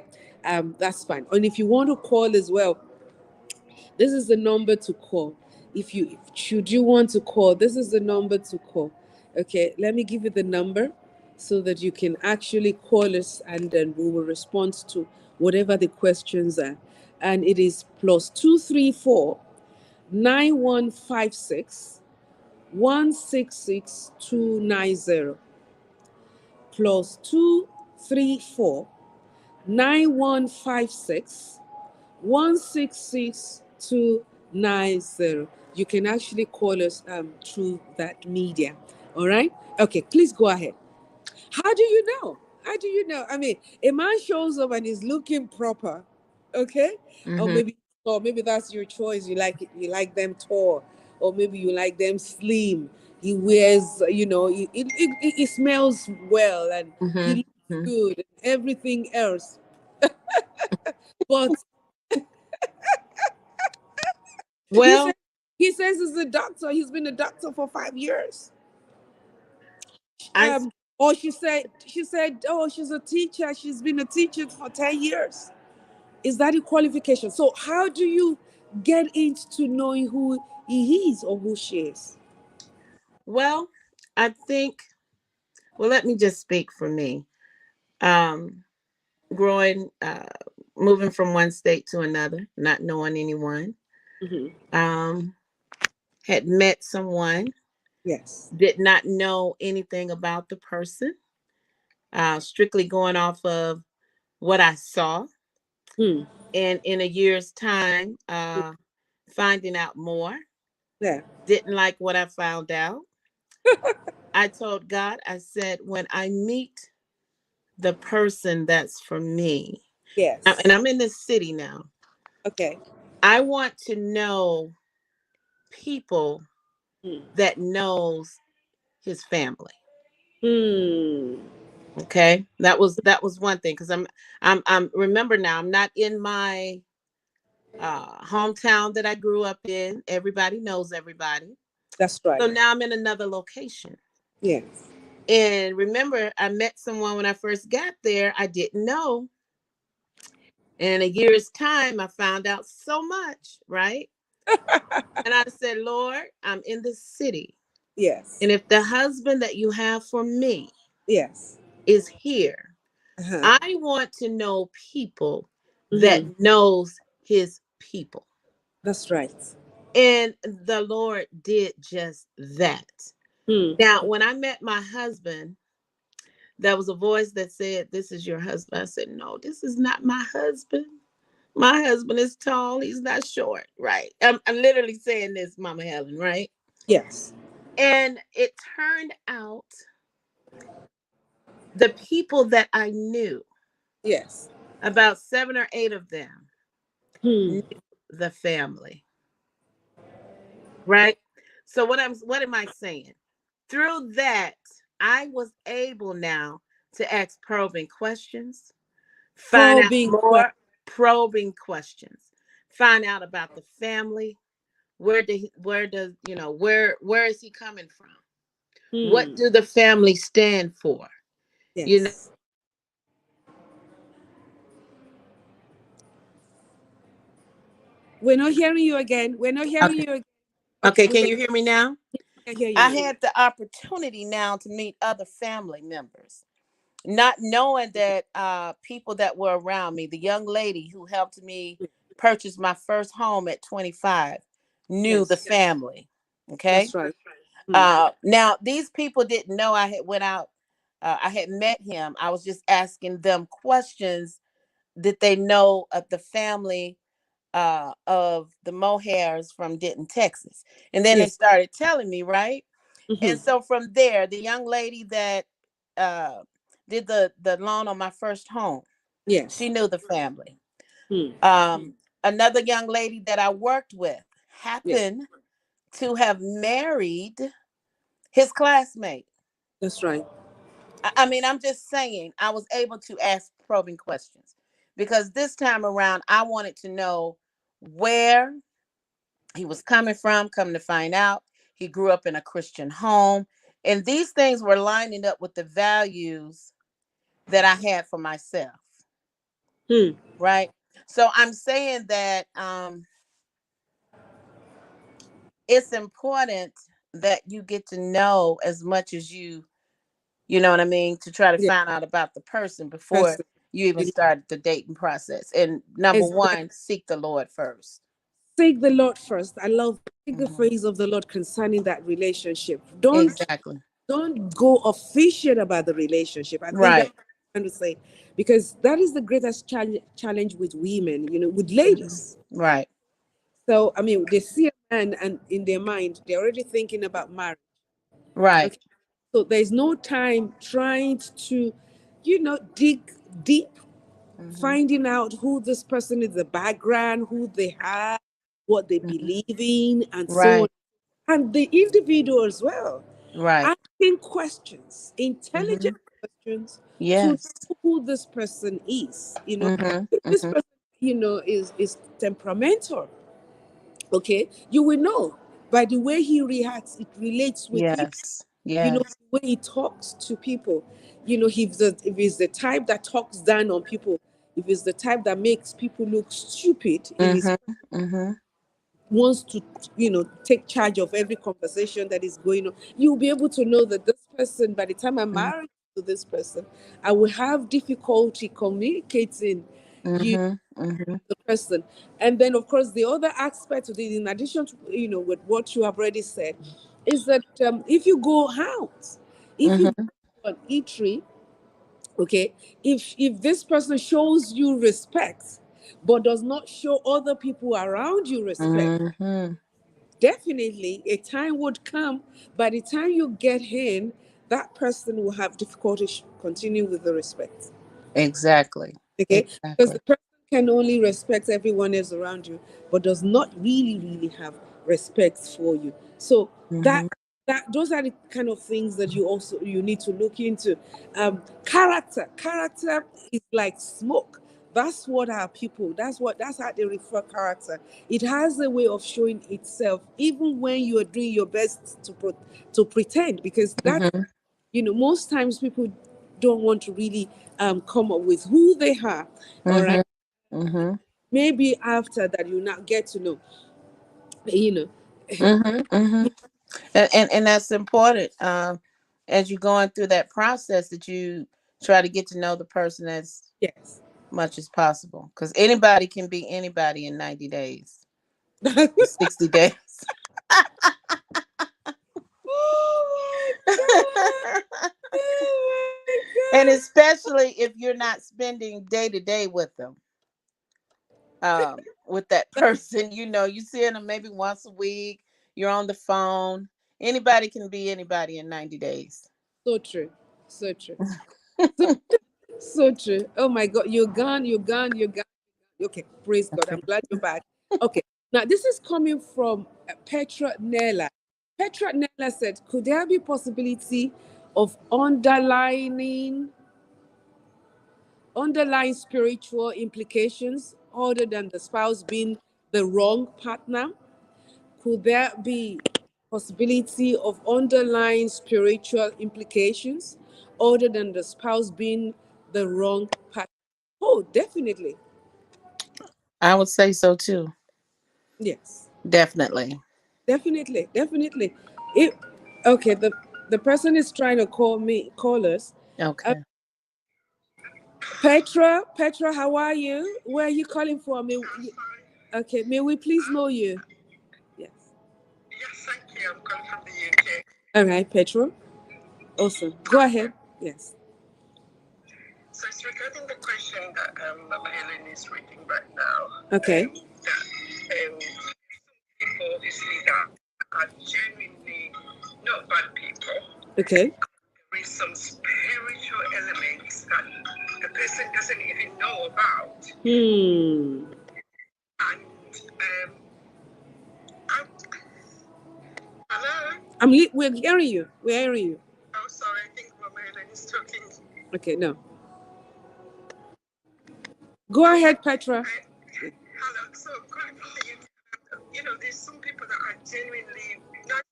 that's fine. And if you want to call as well, this is the number to call. Should you want to call, this is the number to call. Okay, let me give you the number so that you can actually call us and then we will respond to whatever the questions are. And it is +234 9156 166290. +234 9156 166290. You can actually call us through that media. All right. Okay, please go ahead. How do you know? How do you know? I mean, a man shows up and is looking proper, okay? Or Mhm. maybe that's your choice. You like them tall, or maybe you like them slim. He wears, it smells well, and he Mhm. looks Mhm. good, and everything else. But he Well, says he says he's a doctor. He's been a doctor for 5 years. I Or she said, oh, she's a teacher. She's been a teacher for 10 years. Is that a qualification? So how do you get into knowing who he is or who she is? well, I think. Well, let me just speak for me. Um, growing, moving from one state to another, not knowing anyone. Hmm. Um, had met someone, Yes. did not know anything about the person. strictly going off of what I saw. Hmm. And in a year's time, finding out more, Yeah. didn't like what I found out. I told God, I said, when I meet the person that's for me, and Yes. I'm in this city now, Okay. I want to know people Hmm. that knows his family. Hmm. Okay, that was one thing, because I'm remember now, I'm not in my hometown that I grew up in. Everybody knows everybody. That's right. So now I'm in another location. Yes. And remember, I met someone when I first got there I didn't know. In a year's time, I found out so much, right? And I said, Lord, I'm in this city. Yes. And if the husband that you have for me Yes. is here, Uh-huh. I want to know people that Mm-hmm. knows his people. That's right. And the Lord did just that. Hmm. Now, when I met my husband, there was a voice that said, "This is your husband." I said, "No, this is not my husband. My husband is tall. He's not short." Right. I'm literally saying this, Mama Helen, right? Yes. And it turned out the people that I knew, Yes. about 7 or 8 of them, Hmm. knew the family. Right. So what am I saying? Through that, I was able now to ask probing questions, find out Probing more probing questions, find out about the family. Where does where is he coming from? What Hmm. do the family stand for? You know. Yes. We're not hearing you again. We're not hearing Okay. you again. Okay. We Can you hear me now? can hear you I now. had the opportunity now to meet other family members, not knowing that people that were around me, the young lady who helped me purchase my first home at 25, knew the Yes. family. Okay. That's right. Hmm. Now these people didn't know I had went out. I had met him. I was just asking them questions. Did they know of the family of the mohairs from Denton, Texas? And then they Yes. started telling me, right? Hmm. And so from there, the young lady that uh, did the loan on my first home, she Yes. knew the family. Hmm. Another young lady that I worked with Yes. happened to have married his classmate. That's right. I mean, I'm just saying, I was able to ask probing questions because this time around, I wanted to know where he was coming from. Come to find out, he grew up in a Christian home. And these things were lining up with the values that I had for myself. Hmm. Right. So I'm saying that it's important that you get to know as much as you know what I mean, to try to Yes. find out about the person before Person. you even You know, start the dating process. And number exactly. one, seek the Lord first. Seek the Lord first. I love seek the Hmm. phrase of the Lord concerning that relationship. Exactly. Don't go official about the relationship. I think that's Right. what I'm trying to say, because that is the greatest challenge with women, with Hmm. ladies. Right. So I mean, they see a man, and in their mind, they're already thinking about marriage. Right. Okay, so there's no time trying to, dig deep, Hmm. finding out who this person is, the background, who they are, what they Hmm. believe in, and so on, Right. and the individual as well, Right. asking questions, Hmm. intelligent questions, to Yes. know who this person is. Hmm. If this Hmm. person, is temperamental, okay, you will know by the way he reacts, it relates with people. Yes. The Yes. way he talks to people. If he's the type that talks down on people, if he's the type that makes people look stupid in his Hmm. Hmm. wants to, take charge of every conversation that is going on, you'll be able to know that this person, by the time I'm married to this person, I will have difficulty communicating you Hmm. Hmm. the person. And then of course the other aspect of it, in addition to, with what you have already said, is that if you go out, if you Hmm. go to an eatery, Okay, if this person shows you respect but does not show other people around you respect, Mm-hmm. definitely a time would come, by the time you get in, that person will have difficulty continue with the respect. Exactly. Okay, because Exactly. the person can only respect everyone else around you but does not really have respect for you. So that Mm-hmm. those are the kind of things that you need to look into. Character is like smoke. That's what our people, that's how they refer character. It has a way of showing itself even when you are doing your best to pretend, because that, Mm-hmm. most times people don't want to really come up with who they are. All right. Mm-hmm. Mm-hmm. Maybe after that you not get to know, you know. Mm-hmm. Mm-hmm. And that's important. As you're going through that process, that you try to get to know the person as Yes. much as possible, because anybody can be anybody in 90 days or 60 days. Oh my God. Oh And my God. especially if you're not spending day to day with them, with that person, you see them maybe once a week, you're on the phone. Anybody can be anybody in 90 days. So true. So true. So, so true. Oh my God. You're gone. You're gone. You're gone. Okay. Praise God. I'm glad you're back. Okay. Now, this is coming from Petra Nella. Petra Nella said, could there be possibility of underlying spiritual implications other than the spouse being the wrong partner? Could there be possibility of underlying spiritual implications other than the spouse being the wrong partner? Oh, definitely. I would say so too. Yes. Definitely. Definitely. Definitely. It, okay, the person is trying to call us. Uh, Okay. Petra, how are you? Where are you calling from? Okay, may we please know you? Yes. Yes, thank you. I'm calling from the UK. All right, Petra. Awesome. Go ahead. Yes. So it's regarding the question that Mama Helen is reading right now. Okay. That people obviously that are genuinely not bad people. Okay. There is some spiritual elements that the person doesn't even know about. And I, hello. We're hearing you. We're hearing you. Oh, sorry. I think Mama Helen is talking. Okay, no. Go ahead, Petra. Hello. So, calling from the UK, there's some people that are genuinely not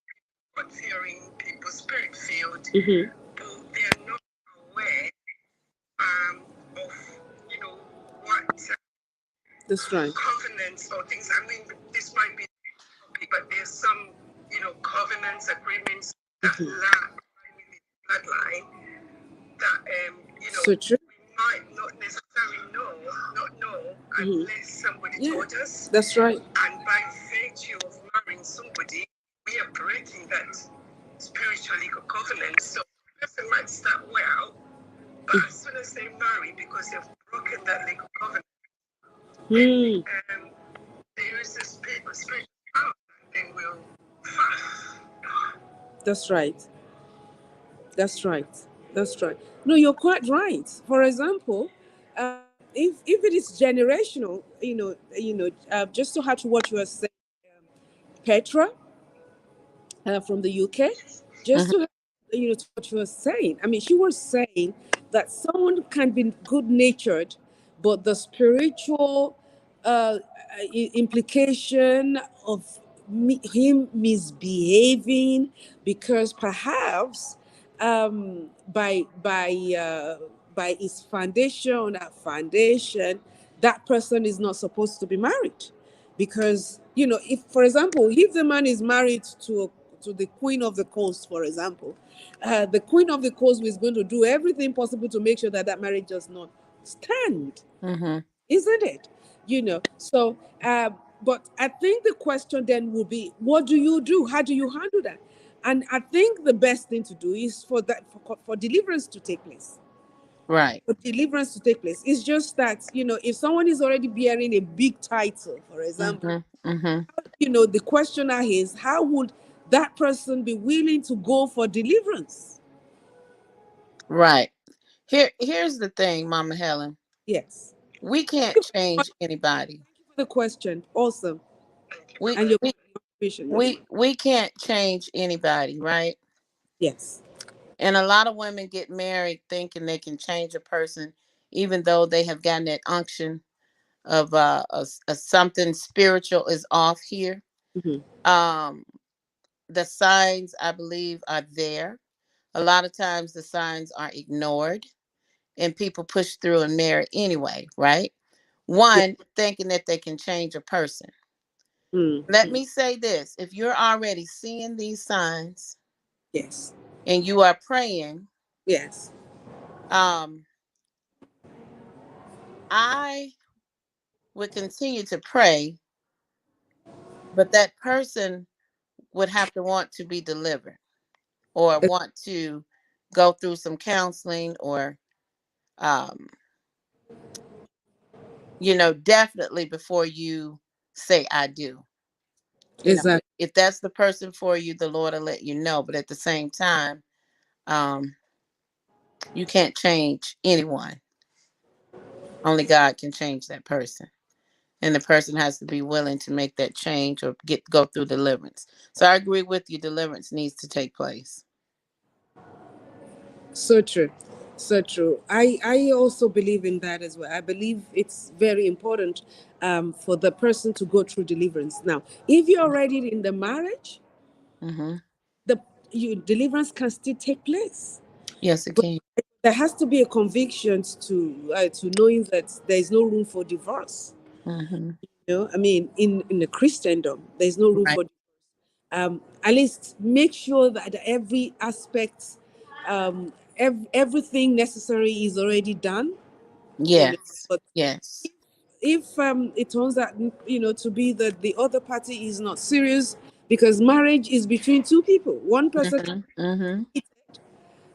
God fearing people, spirit filled, but they're not aware of, what that's right. Covenants or things. I mean, this might be, but there's some, covenants, agreements that bloodline that, so true. We might not necessarily not know unless somebody told us. That's right. And by virtue of marrying somebody, we are breaking that spiritual legal covenant. So the person might start well, but as soon as they marry, because they've broken that legal covenant, then, there is a spiritual power that they will fast. That's right. That's right. That's right. No, you're quite right. For example, if it is generational, just to add to what you were saying, Petra, from the UK, just Mhm. to to what you were saying. I mean, she was saying that someone can be good natured, but the spiritual implication of him misbehaving, because perhaps by his foundation, that foundation, that person is not supposed to be married, because if, for example, if the man is married to the queen of the coast, for example, the queen of the coast is going to do everything possible to make sure that that marriage does not stand, Mhm. isn't it? So but I think the question then will be, what do you do? How do you handle that? And I think the best thing to do is for deliverance to take place. Right. for deliverance to take place. It's just that, if someone is already bearing a big title, for example, Mm-hmm. Mm-hmm. the questioner is, how would that person be willing to go for deliverance? Right. Here's the thing, Mama Helen. Yes. We can't change anybody. Thank you for the question. Awesome. We And your we contribution. Yes. we can't change anybody, right? Yes. And a lot of women get married thinking they can change a person, even though they have gotten that unction of something spiritual is off here. Hmm. Um, the signs, I believe, are there. A lot of times the signs are ignored and people push through and marry anyway, right? Yeah. One, thinking that they can change a person. Let Mm-hmm. me say this, if you're already seeing these signs Yes. and you are praying, Yes. um, I would continue to pray, but that person would have to want to be delivered or want to go through some counseling or um, definitely before you say I do. Exactly. If that's the person for you, the Lord will let you know. But at the same time, um, you can't change anyone. Only God can change that person. And the person has to be willing to make that change or go through deliverance. So I agree with you, deliverance needs to take place. So true. So true. I also believe in that as well. I believe it's very important for the person to go through deliverance. Now, if you're already in the marriage, Mm-hmm. the deliverance can still take place. Yes, it But can. there has to be a conviction to knowing that there is no room for divorce. Mm-hmm. I mean, in the Christendom, there is no room Right. for at least make sure that every aspect, everything necessary is already done. Yes. But Yes. if it turns out, to be that the other party is not serious, because marriage is between two people. One person can Mm-hmm. Mm-hmm. be committed,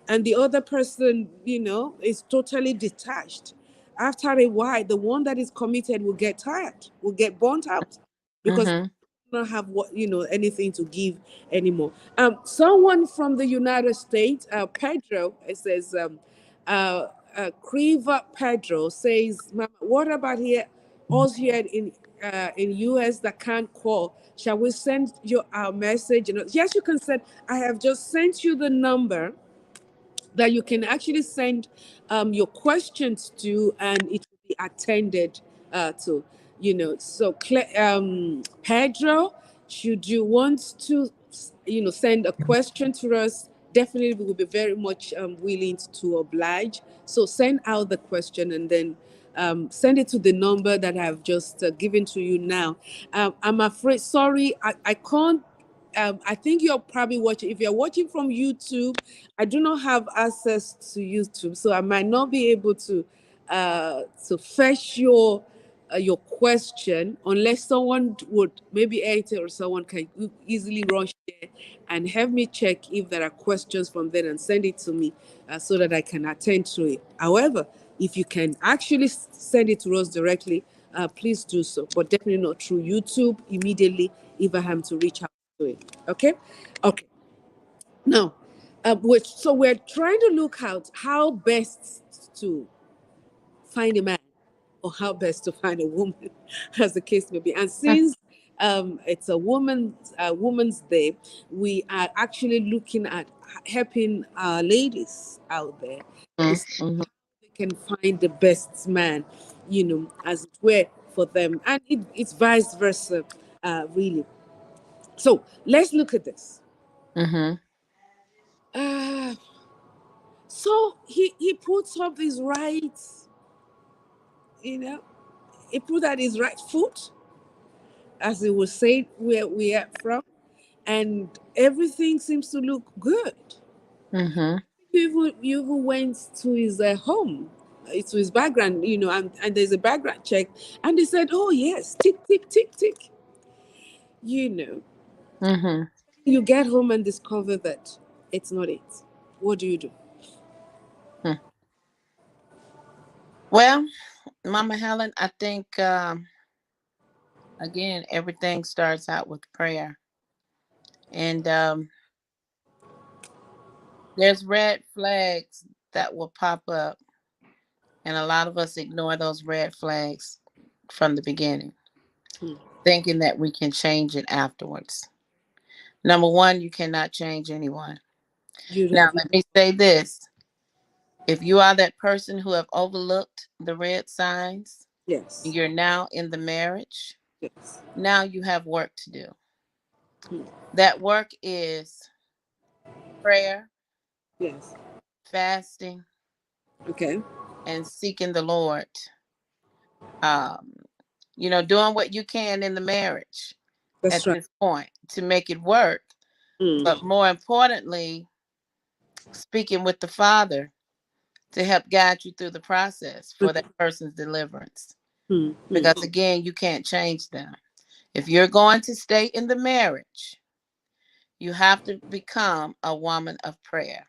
and the other person, is totally detached. After a while, the one that is committed will get tired, will get burnt out, because Mm-hmm. not have anything to give anymore. Someone from the United States, Pedro, it says, Criva Pedro says, Mama, what about here, us here in US that can't call? Shall we send you our message? Yes, you can send. I have just sent you the number that you can actually send your questions to, and it will be attended to. So Pedro, should you want to, send a question to us, definitely we will be very much willing to oblige. So send out the question, and then send it to the number that I've just given to you now. I'm afraid, sorry, I can't. I think you're probably watching. If you're watching from YouTube, I do not have access to YouTube, so I might not be able to fetch your question, unless someone would maybe enter, or someone can easily rush there and have me check if there are questions from there and send it to me, so that I can attend to it. However, if you can actually send it to us directly, please do so, but definitely not through YouTube immediately if I am to reach out to it. Okay? Okay. Now, we're trying to look out how best to find a man, or how best to find a woman, as the case may be. And since it's a woman's day, we are actually looking at helping our ladies out there to see Mm-hmm. if they can find the best man, as it were, for them, and it's vice versa, really. So let's look at this. Mm-hmm. Uh, so he puts up his right, you know, he put out his right foot, as he would say, where we are from, and everything seems to look good. Mm-hmm. You even went to his home, to his background, and there's a background check, and they said, "Oh yes, tick tick tick tick." You know, Mm-hmm. you get home and discover that it's not it. What do you do? Well, Mama Helen, I think again everything starts out with prayer, and there's red flags that will pop up, and a lot of us ignore those red flags from the beginning, Hmm. thinking that we can change it afterwards. Number one, you cannot change anyone. You Now, have let me say this. If you are that person who have overlooked the red signs, and yes, you're now in the marriage, yes, now you have work to do. hmm. That work is prayer, Yes. fasting, Okay, and seeking the Lord. Um, doing what you can in the marriage that's at right. this point to make it work. Hmm. But more importantly, speaking with the Father to help guide you through the process for that person's deliverance. Hmm. Hmm. Because again, you can't change them. If you're going to stay in the marriage, you have to become a woman of prayer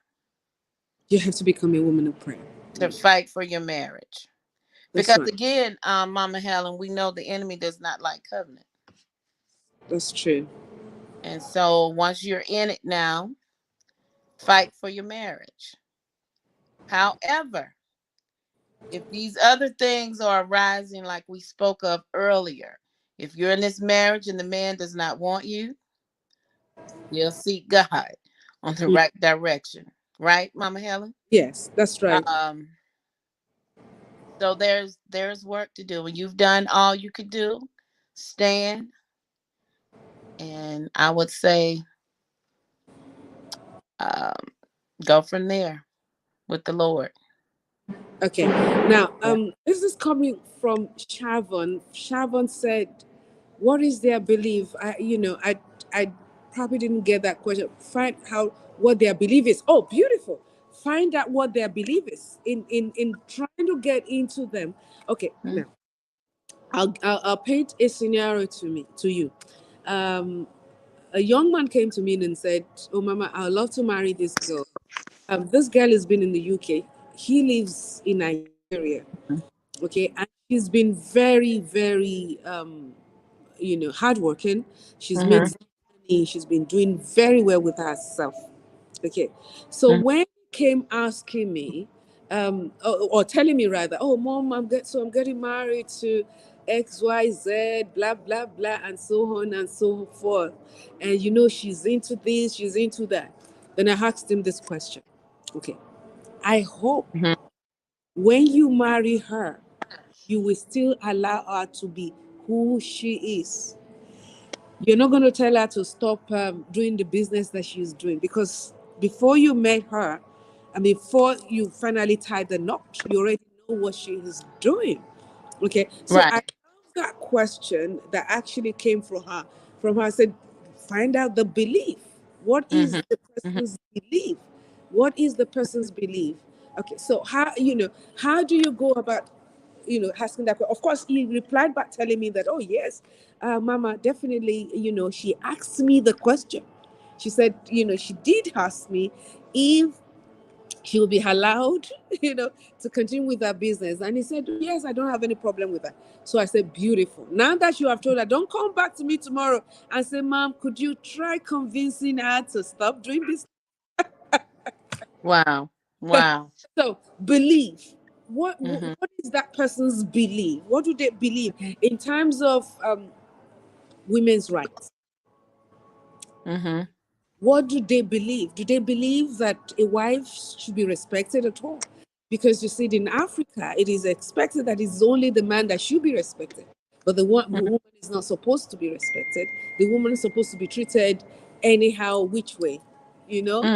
You have to become a woman of prayer. to fight for your marriage. That's Because right. again, Mama Helen, we know the enemy does not like covenant. That's true. And so once you're in it now, fight for your marriage. However, if these other things are arising, like we spoke of earlier, if you're in this marriage and the man does not want you, you'll seek God on the Hmm. right direction. Right, Mama Helen? Yes, that's right. Um, so there's work to do. When you've done all you could do, stand, and I would say um, go from there with the Lord. Okay. Now, Yeah. this is coming from Shavon. Shavon said, "What is their belief?" I probably didn't get that question. Find out what their belief is. Oh, beautiful. Find out what their belief is in trying to get into them. Okay. Mm-hmm. Now, I'll paint a scenario to you. Um, a young man came to me and said, "Oh, Mama, I'd love to marry this girl. This girl has been in the UK. He lives in Nigeria. Okay, and she's been very, very, hardworking. She's made Mm-hmm. some money. She's been doing very well with herself. Okay, so when he came asking me, or telling me rather, oh, mom, I'm getting married to XYZ, blah blah blah, and so on and so forth, and she's into this, she's into that. Then I asked him this question. Okay, I hope Mm-hmm. when you marry her, you will still allow her to be who she is. You're not going to tell her to stop doing the business that she's doing, because before you met her and before you finally tied the knot, you already know what she is doing. Okay, so I Right. love that question that actually came from her. From her, I said, find out the belief. What Mm-hmm. is the Mm-hmm. person's belief? What is the person's belief? Okay, so how do you go about asking that question? Of course, he replied back telling me that, oh yes, Mama, definitely. She asked me the question. She said, she did ask me if she will be allowed, to continue with her business. And he said, yes, I don't have any problem with that. So I said, beautiful. Now that you have told her, don't come back to me tomorrow and say, Mom, could you try convincing her to stop doing this? Wow. Wow. So believe. Mm-hmm. What is that person's belief? What do they believe in terms of women's rights? Mm-hmm. What do they believe? Do they believe that a wife should be respected at all? Because you see, in Africa, it is expected that it's only the man that should be respected. But the woman is not supposed to be respected. The woman is supposed to be treated anyhow, which way, you know?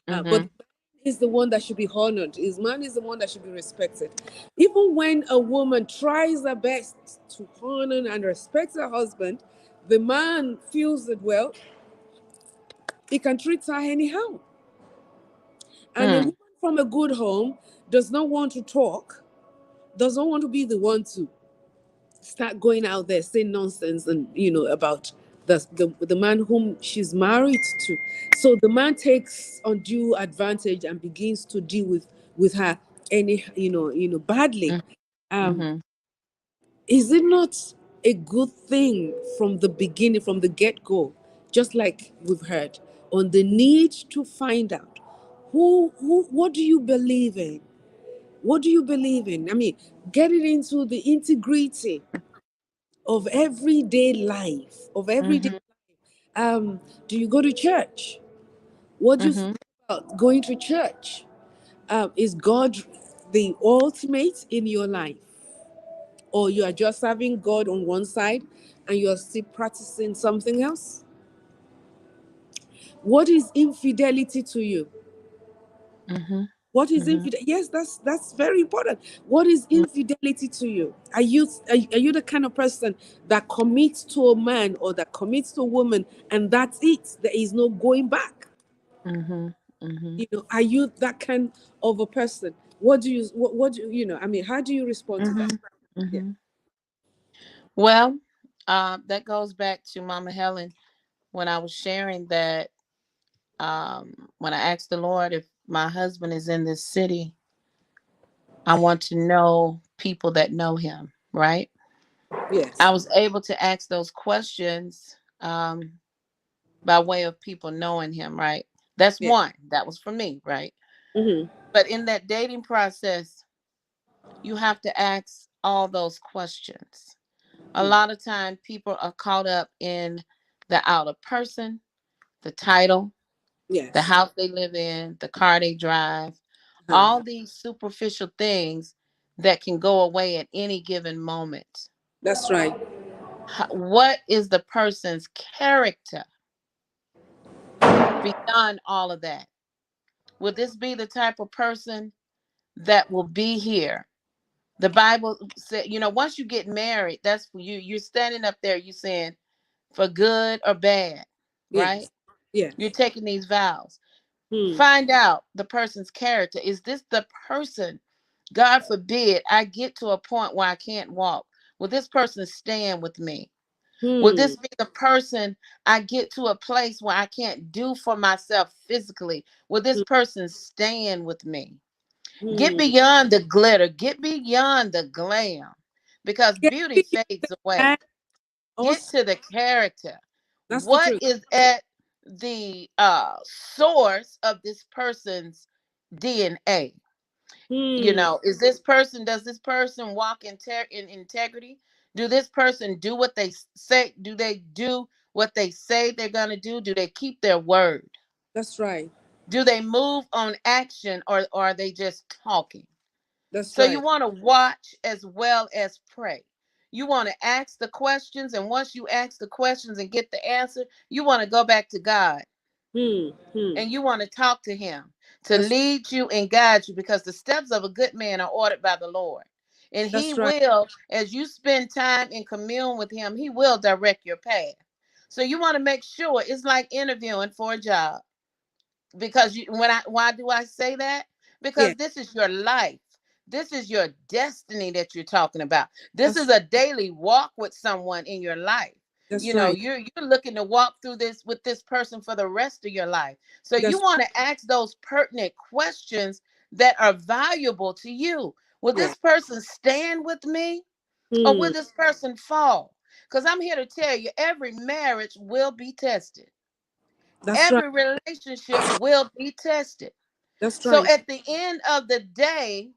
But Mm-hmm. the man is the one that should be honored. His man is the one that should be respected. Even when a woman tries her best to honor and respect her husband, the man feels that, well, he can treat her anyhow. And a Mm-hmm. woman from a good home does not want to talk, does not want to be the one to start going out there saying nonsense and about the man whom she's married to. So the man takes undue advantage and begins to deal with her badly. Mm-hmm. Is it not a good thing from the beginning, from the get-go, just like we've heard, on the need to find out what do you believe in? What do you believe in? I mean, getting into the integrity of everyday life, of everyday. Mm-hmm. Do you go to church? What do you feel Mm-hmm. about going to church? Is God the ultimate in your life? Or you are just serving God on one side and you are still practicing something else? What is infidelity to you? Mm-hmm. What is Mm-hmm. infidelity? Yes, that's very important. What is infidelity to you? Are you the kind of person that commits to a man or that commits to a woman and that's it? There is no going back. Mm-hmm. Mm-hmm. Are you that kind of a person? What do I mean, how do you respond to that? Mm-hmm. Yeah. Mm-hmm. Well, that goes back to Mama Helen when I was sharing that when I asked the Lord if my husband is in this city, I want to know people that know him, right? I Yes. was able to ask those questions by way of people knowing him, right? That's Yeah. one. That was for me, right? Mm-hmm. But in that dating process, you have to ask all those questions. A lot of time people are caught up in the outer person, the title, the Yes. house they live in, the car they drive, Uh-huh. all these superficial things that can go away at any given moment. That's right. What is the person's character beyond all of that? Will this be the type of person that will be here? The Bible said, once you get married, that's for you. You're standing up there, you saying for good or bad, right? Yes. Yes. You're taking these vows. Hmm. Find out the person's character. Is this the person? God forbid I get to a point where I can't walk. Will this person stand with me? Will Hmm. this be the person I get to a place where I can't do for myself physically? Will this person stand with me? Get Hmm. beyond the glitter, get beyond the glam because Get beauty beyond fades away. that. Get Also, to the character. that's the What truth. is at the source of this person's DNA? Hmm. Is this person, does this person walk in integrity? Do this person do what they say? Do they do what they say they're going to do? Do they keep their word? That's right. Do they move on action, or are they just talking? That's So you right. want to watch as well as pray. You want to ask the questions, and once you ask the questions and get the answer, you want to go back to God Hmm. Hmm. and you want to talk to him to That's lead you and guide you, because the steps of a good man are ordered by the Lord. And he that's right. will, as you spend time in commune with him, he will direct your path. So you want to make sure it's like interviewing for a job, because why do I say that? Yeah. Because this is your life. This is your destiny that you're talking about. This That's is a daily walk with someone in your life. that's right. You're looking to walk through this with this person for the rest of your life. So you That's want to ask those pertinent questions that are valuable to you. Will yeah. this person stand with me, or Hmm. will this person fall? Because I'm here to tell you, every marriage will be tested. That's right. Every relationship will be tested. That's So right. at the end of the day,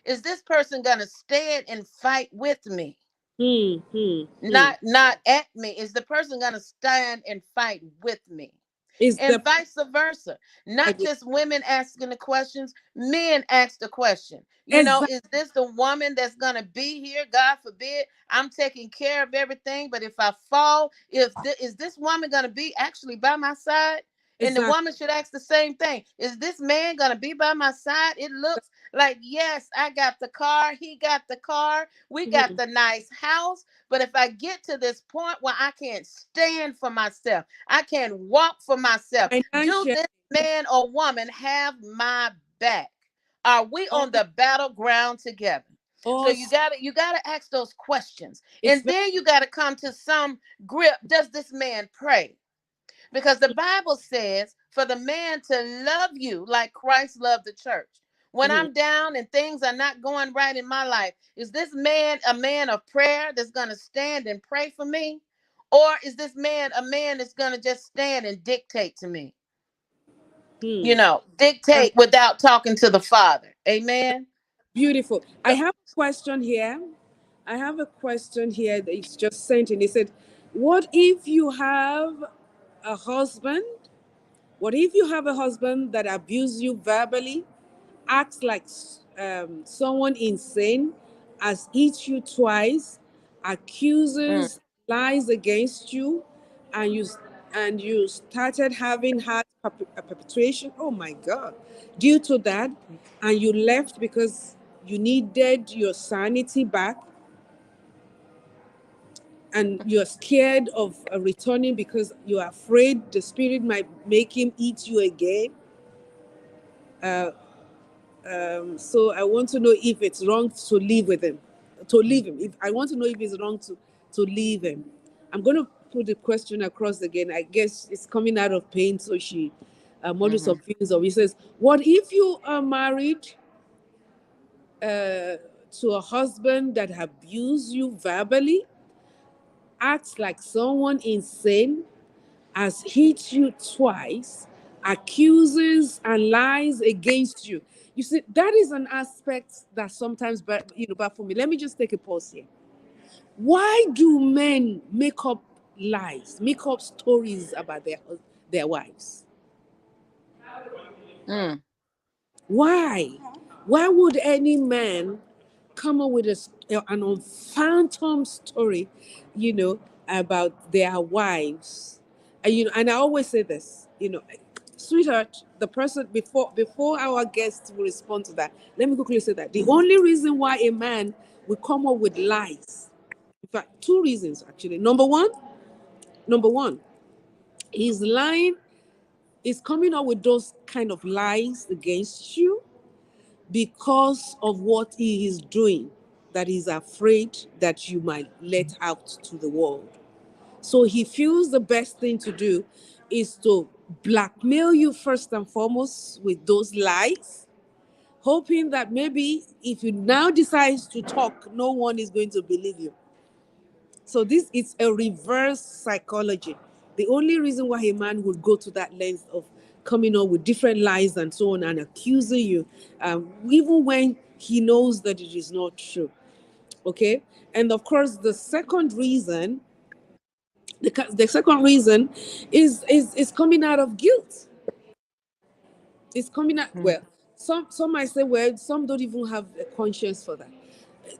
is this person going to stand and fight with me? Hmm. Hmm. Hmm. Not at me. Is the person going to stand and fight with me? Is And the vice versa. Not idea just women asking the questions, men ask the question. exactly? Is this the woman that's going to be here? God forbid. I'm taking care of everything, but if I fall, is this woman going to be actually by my side? And the Exactly. woman should ask the same thing. Is this man going to be by my side? It looks like, yes, I got the car, he got the car, we got Mhm. the nice house, but if I get to this point where I can't stand for myself, I can't walk for myself, do Financial. this man or woman have my back? Are we Oh, on the battleground together? So oh, you gotta ask those questions. it's And very, then you gotta come to some grip. Does this man pray? Because the Bible says for the man to love you like Christ loved the church. when I'm down and things are not going right in my life? Is this man a man of prayer that's going to stand and pray for me? Or is this man a man that's going to just stand and dictate to me? Hmm. Dictate without talking to the Father. Amen. Beautiful. I have a question here. I have a question here that it's just sent in. He said, what if you have a husband? What if you have a husband that abuses you verbally, acts like someone insane, has hit you twice, Mm. accuses, lies against you, and you started having heart perpetuation? Oh my God! Due to that, and you left because you needed your sanity back, and you're scared of returning because you're afraid the spirit might make him eat you again. So I want to know if it's wrong to live with him, to leave him. If I want to know if it's wrong to leave him. I'm going to put the question across again. I guess it's coming out of pain, so she modus Hmm. of feelings of. He says, what if you are married to a husband that abuse you verbally, acts like someone insane, has hit you twice, accuses and lies against you? You see, that is an aspect that sometimes, but for me, let me just take a pause here. Why do men make up lies, make up stories about their wives? Mm. Why? Why would any man come up with an phantom story, you know, about their wives? And I always say this, sweetheart, the person before our guests will respond to that. Let me quickly say that the only reason why a man will come up with lies, in fact, two reasons actually. Number one, he's lying, is coming up with those kind of lies against you because of what he is doing, that he's afraid that you might let out to the world. So he feels the best thing to do is to blackmail you first and foremost with those lies, hoping that maybe if you now decide to talk, no one is going to believe you. So this is a reverse psychology. The only reason why a man would go to that length of coming up with different lies and so on and accusing you, even when he knows that it is not true. Okay, and of course the second reason is coming out of guilt. It's coming out, Mm. well, some might say, well, some don't even have a conscience for that.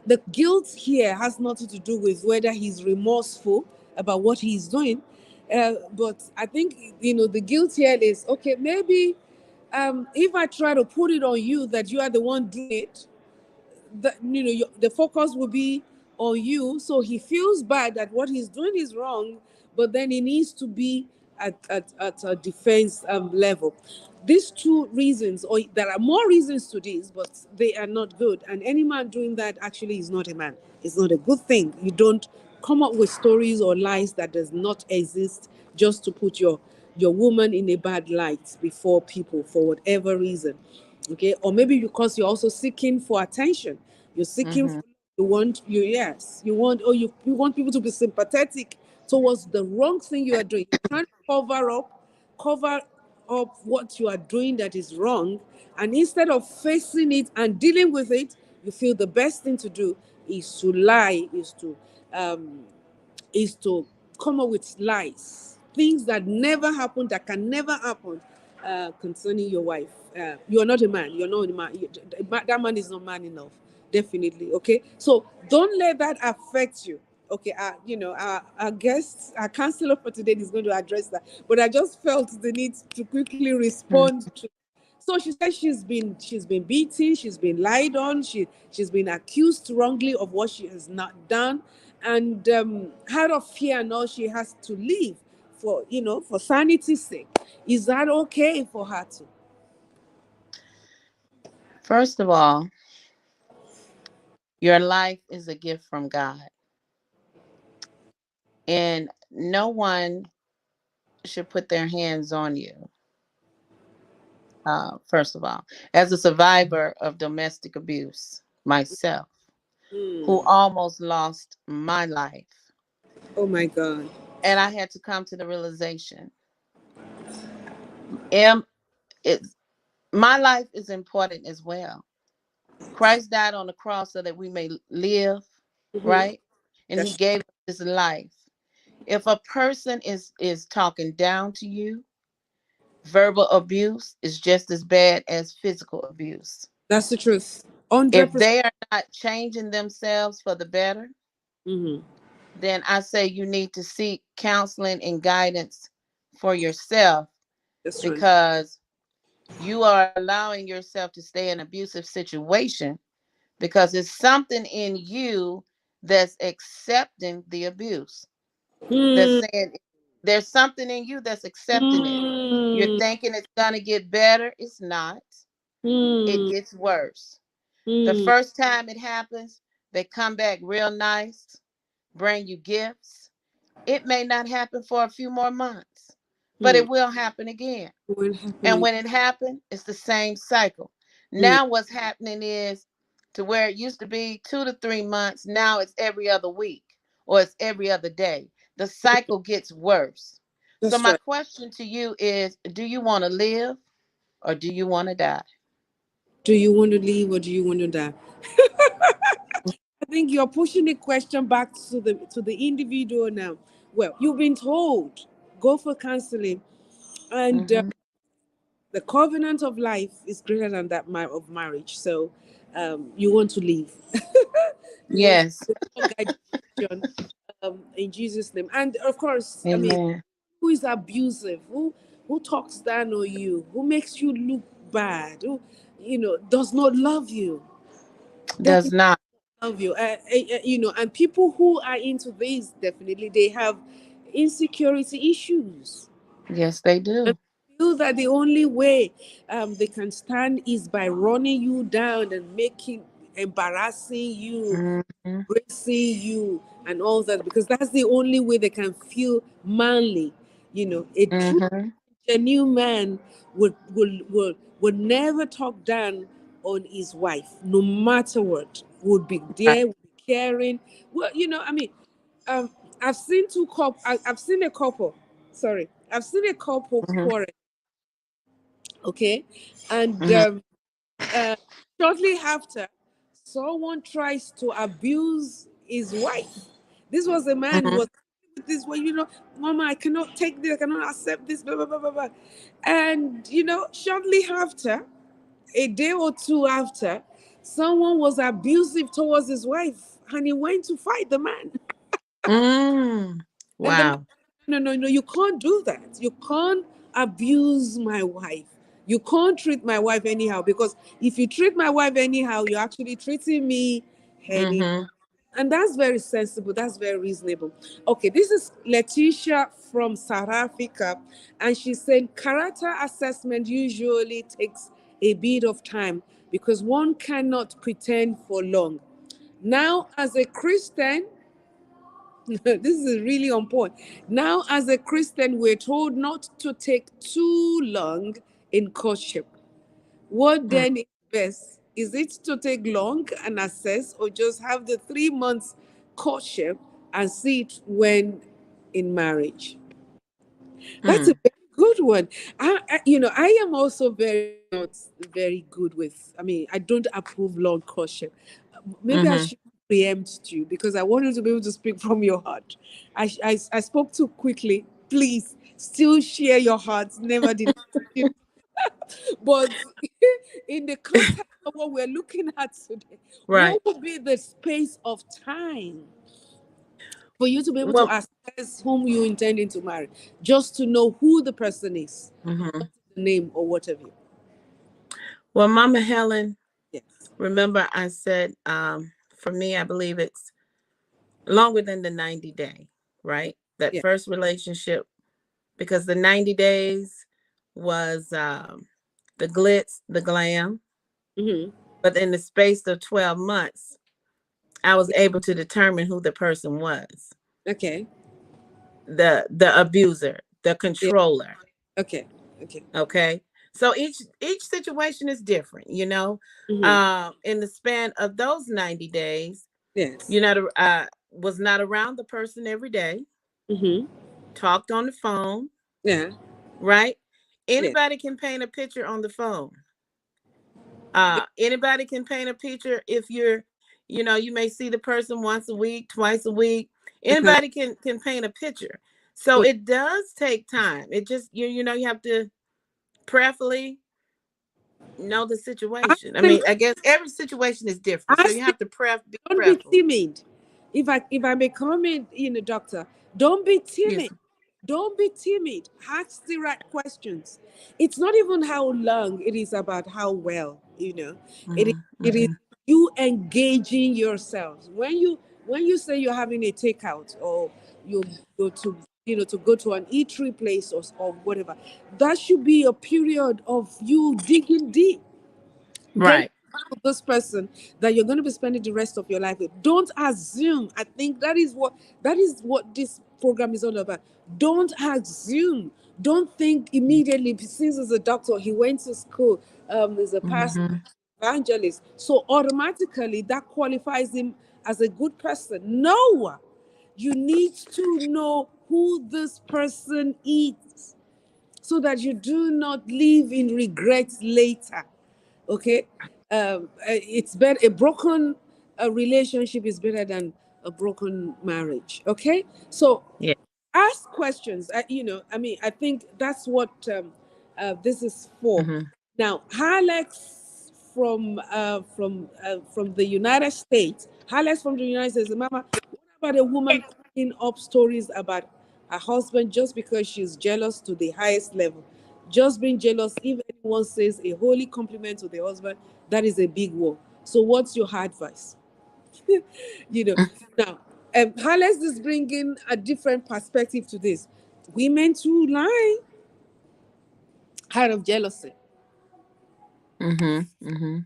The guilt here has nothing to do with whether he's remorseful about what he's doing, but I think the guilt here is, okay, maybe if I try to put it on you that you are the one doing it, the focus will be on you. So he feels bad that what he's doing is wrong, but then he needs to be at a defense level. These two reasons, or there are more reasons to this, but they are not good. And any man doing that actually is not a man. It's not a good thing. You don't come up with stories or lies that does not exist just to put your woman in a bad light before people for whatever reason. Okay, or maybe because you're also seeking for attention. You're seeking Hmm. you want people to be sympathetic towards the wrong thing you are doing. You're trying to cover up what you are doing that is wrong, and instead of facing it and dealing with it, you feel the best thing to do is to lie, um is to come up with lies, things that never happened, that can never happen, concerning your wife. You are not a man. You're not a man. That man is not man enough. Definitely. Okay. So don't let that affect you. Okay. Our guest, our counselor for today is going to address that. But I just felt the need to quickly respond to. So she said she's been beaten, she's been lied on, she's been accused wrongly of what she has not done, and out of fear now she has to leave for sanity's sake. Is that okay for her to? First of all, your life is a gift from God, and no one should put their hands on you. first of all, as a survivor of domestic abuse myself, who Hmm. almost lost my life. Oh my God. And I had to come to the realization, am it my life is important as well. Christ died on the cross so that we may live, Hmm. right? And he That's gave us his life. If a person is talking down to you, verbal abuse is just as bad as physical abuse. that's the truth. If 100%. they are not changing themselves for the better, Hmm. then I say you need to seek counseling and guidance for yourself, That's right. because you are allowing yourself to stay in an abusive situation because it's something in you that's accepting the abuse. That's Hmm. saying there's something in you that's accepting it. You're Hmm. thinking it's going to get better. It's not. It Hmm. gets worse. The Hmm. first time it happens, they come back real nice, bring you gifts. It may not happen for a few more months, but Hmm. it will happen again. What And happening? when it happened, it's the same cycle. Hmm. Now what's happening is, to where it used to be 2 to 3 months, now it's every other week or it's every other day. The cycle gets worse. So That's my right. question to you is, do you want to live or do you want to die? Do you want to leave or do you want to die? I think you're pushing the question back to the individual now. Well, you've been told go for counseling, and Mm-hmm. the covenant of life is greater than that of marriage. So, you want to leave. You want to Yes. the Lord guide your decision, in Jesus' name. And of course, I mean, Amen. who is abusive? Who talks down on you? Who makes you look bad? Who, does not love you? Does Definitely not. love you. And people who are into this, definitely they have insecurity issues, Yes, they and do. feel that the only way they can stand is by running you down and embarrassing you, Mm-hmm. embracing you, and all that, because that's the only way they can feel manly. A true Mm-hmm. genuine man would never talk down on his wife, no matter what. Would be Right. there, would be caring. Well, I mean, um, I've seen a couple. Sorry, I've seen a couple Mm-hmm. quarrel. Okay, and Mm-hmm. uh, shortly after, someone tries to abuse his wife. This was a man who Mm-hmm. was this way, Mama, I cannot take this, I cannot accept this, blah blah blah blah blah. And shortly after, a day or two after, someone was abusive towards his wife, and he went to fight the man. Mm. And the man, Wow. no, no, no, you can't do that. You can't abuse my wife. You can't treat my wife anyhow, because if you treat my wife anyhow, you're actually treating me anyhow. Mm-hmm. And that's very sensible. That's very reasonable. Okay, this is Letitia from South Africa. And she's saying character assessment usually takes a bit of time because one cannot pretend for long. Now, as a Christian, this is really on point. Now, as a Christian, we're told not to take too long in courtship. What then is best? Is it to take long and assess, or just have the 3 months courtship and see it when in marriage? That's a Mm-hmm. very good one. I am also very not very good with. I mean, I don't approve long courtship. Maybe I Mm-hmm. should preempt you because I want you to be able to speak from your heart. I spoke too quickly. Please, still share your heart. Never deny. But in the context of what we're looking at today, Right. what would be the space of time for you to be able to Well, assess whom you intending to marry, just to know who the person is, mhm. not the name or whatever? Well, Mama Helen, Yes. remember I said, for me, I believe it's longer than the 90-day, right? That Yeah. first relationship, because the 90 days was the glitz, the glam, Mm-hmm. but in the space of 12 months, I was able to determine who the person was, Okay. the abuser, the Yeah. controller. Okay. Okay. Okay. So each situation is different, you know. Mm-hmm. In the span of those 90 days, Yes. you know, was not around the person every day, Mm-hmm. talked on the phone, Yeah. right? Yes. Anybody can paint a picture on the phone. Anybody can paint a picture if you're, you know, you may see the person once a week, twice a week. Uh-huh. Anybody can paint a picture. So Okay. it does take time. It just you know you have to prayerfully know the Ask situation. I them. mean, I guess every situation is different, so you Ask them. have to be Don't be prayerful. timid. If I may comment, doctor, don't be Yes. timid. Don't be timid. Ask the right questions. It's not even how long, it is about how well, It is Hmm. it is Hmm. you engaging yourselves. When you say you're having a takeout, or you go to to go to an eatery place, or whatever, that should be a period of you digging deep, getting Right. to know this person that you're going to be spending the rest of your life with. Don't assume. I think that is what this program is all about. Don't assume. Don't think immediately. Since he's a doctor, he went to school, he's a pastor, Hmm. evangelist, so automatically that qualifies him as a good person. No, you need to know who this person is, so that you do not live in regrets later. Okay. It's better, a broken relationship is better than a broken marriage. Okay. So Yeah. ask questions. I think that's what this is for. Hmm. Now, Alex from the United States. Alex from the United States. Mama, what about a woman cooking up stories about her husband just because she's jealous to the highest level? Just being jealous, if anyone says a holy compliment to the husband, that is a big war. So, what's your advice? you know Now, Alex is bringing a different perspective to this. Women too lie out of jealousy. Hmm. Hmm.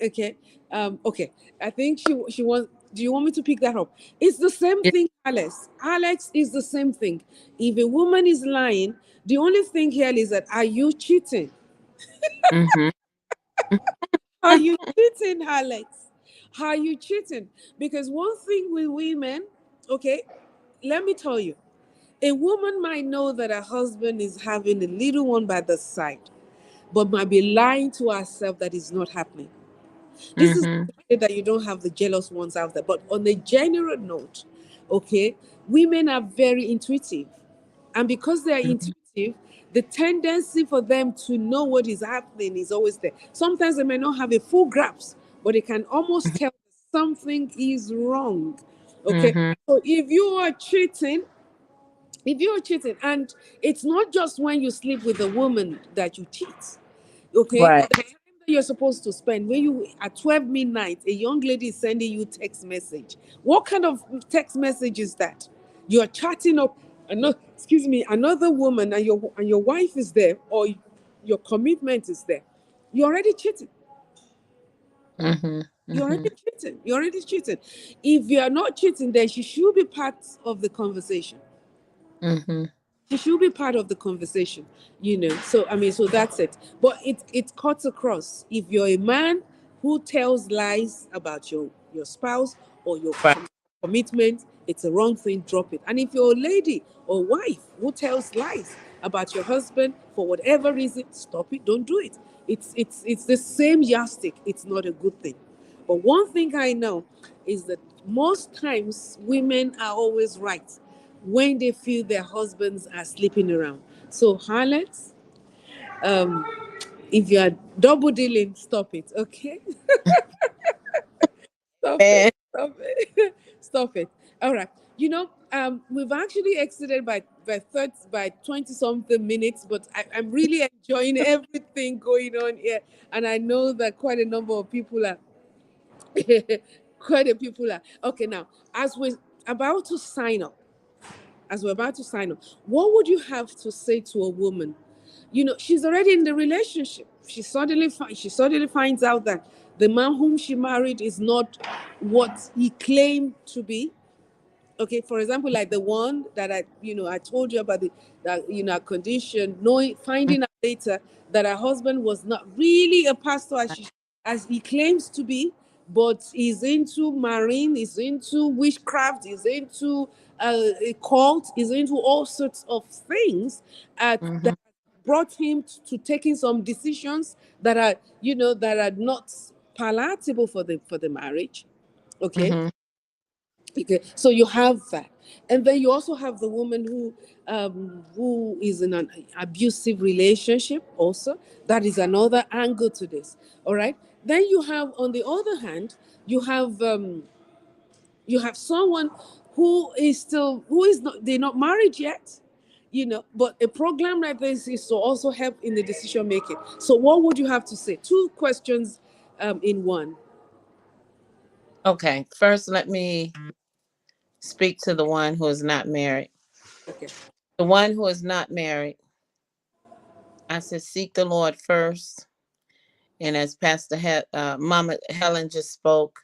Okay. Okay. I think she wants. Do you want me to pick that up? It's the same Yeah. thing, Alex. Alex is the same thing. If a woman is lying, the only thing here is that, are you cheating? Hmm. Are you cheating, Alex? Are you cheating? Because one thing with women, okay, let me tell you, a woman might know that her husband is having a little one by the side, but might be lying to herself that is not happening. This is Hmm. not to say that you don't have the jealous ones out there, but on a general note, okay, women are very intuitive. And because they are intuitive, the tendency for them to know what is happening is always there. Sometimes they may not have a full grasp, but they can almost tell something is wrong. Okay. Hmm. So if you're cheating, and it's not just when you sleep with a woman that you cheat. Okay, Right. the time that you're supposed to spend, when you at 12 midnight, a young lady is sending you text message. What kind of text message is that? You're chatting up, another woman, and your wife is there, or your commitment is there. You're already cheating. Hmm. You're Hmm. already cheating. You're already cheating. If you are not cheating, then she should be part of the conversation. Hmm. She should be part of the conversation. So that's it. But it cuts across. If you're a man who tells lies about your spouse, or your Right. commitment, it's a wrong thing. Drop it. And if you're a lady or wife who tells lies about your husband for whatever reason, stop it. Don't do it. It's the same yardstick. It's not a good thing. But one thing I know is that most times women are always right when they feel their husbands are sleeping around. So, Alex, um, if you are double dealing, stop it, okay? Stop it, And stop it, stop it. All right. We've actually exceeded by 20 something minutes, but I'm really enjoying everything going on here. And I know that quite a number of people are quite a people are okay. Now, as we're about to sign up, what would you have to say to a woman? She's already in the relationship. She suddenly finds out that the man whom she married is not what he claimed to be. Okay, for example, like the one that I told you about, the that our condition, knowing, finding out later that her husband was not really a pastor as he claims to be, but he's into marine, he's into witchcraft, he's into a cult, he's into all sorts of things that Mm-hmm. brought him to taking some decisions that are not palatable for the marriage. Okay, Mm-hmm. okay, so you have that, and then you also have the woman who is in an abusive relationship. Also, that is another angle to this. All right. Then you have, on the other hand, you have someone who is not they're not married yet, but a program like this is to also help in the decision making. So, what would you have to say? Two questions in one. Okay. First, let me speak to the one who is not married. Okay. The one who is not married, I said, seek the Lord first. And as Mama Helen just spoke,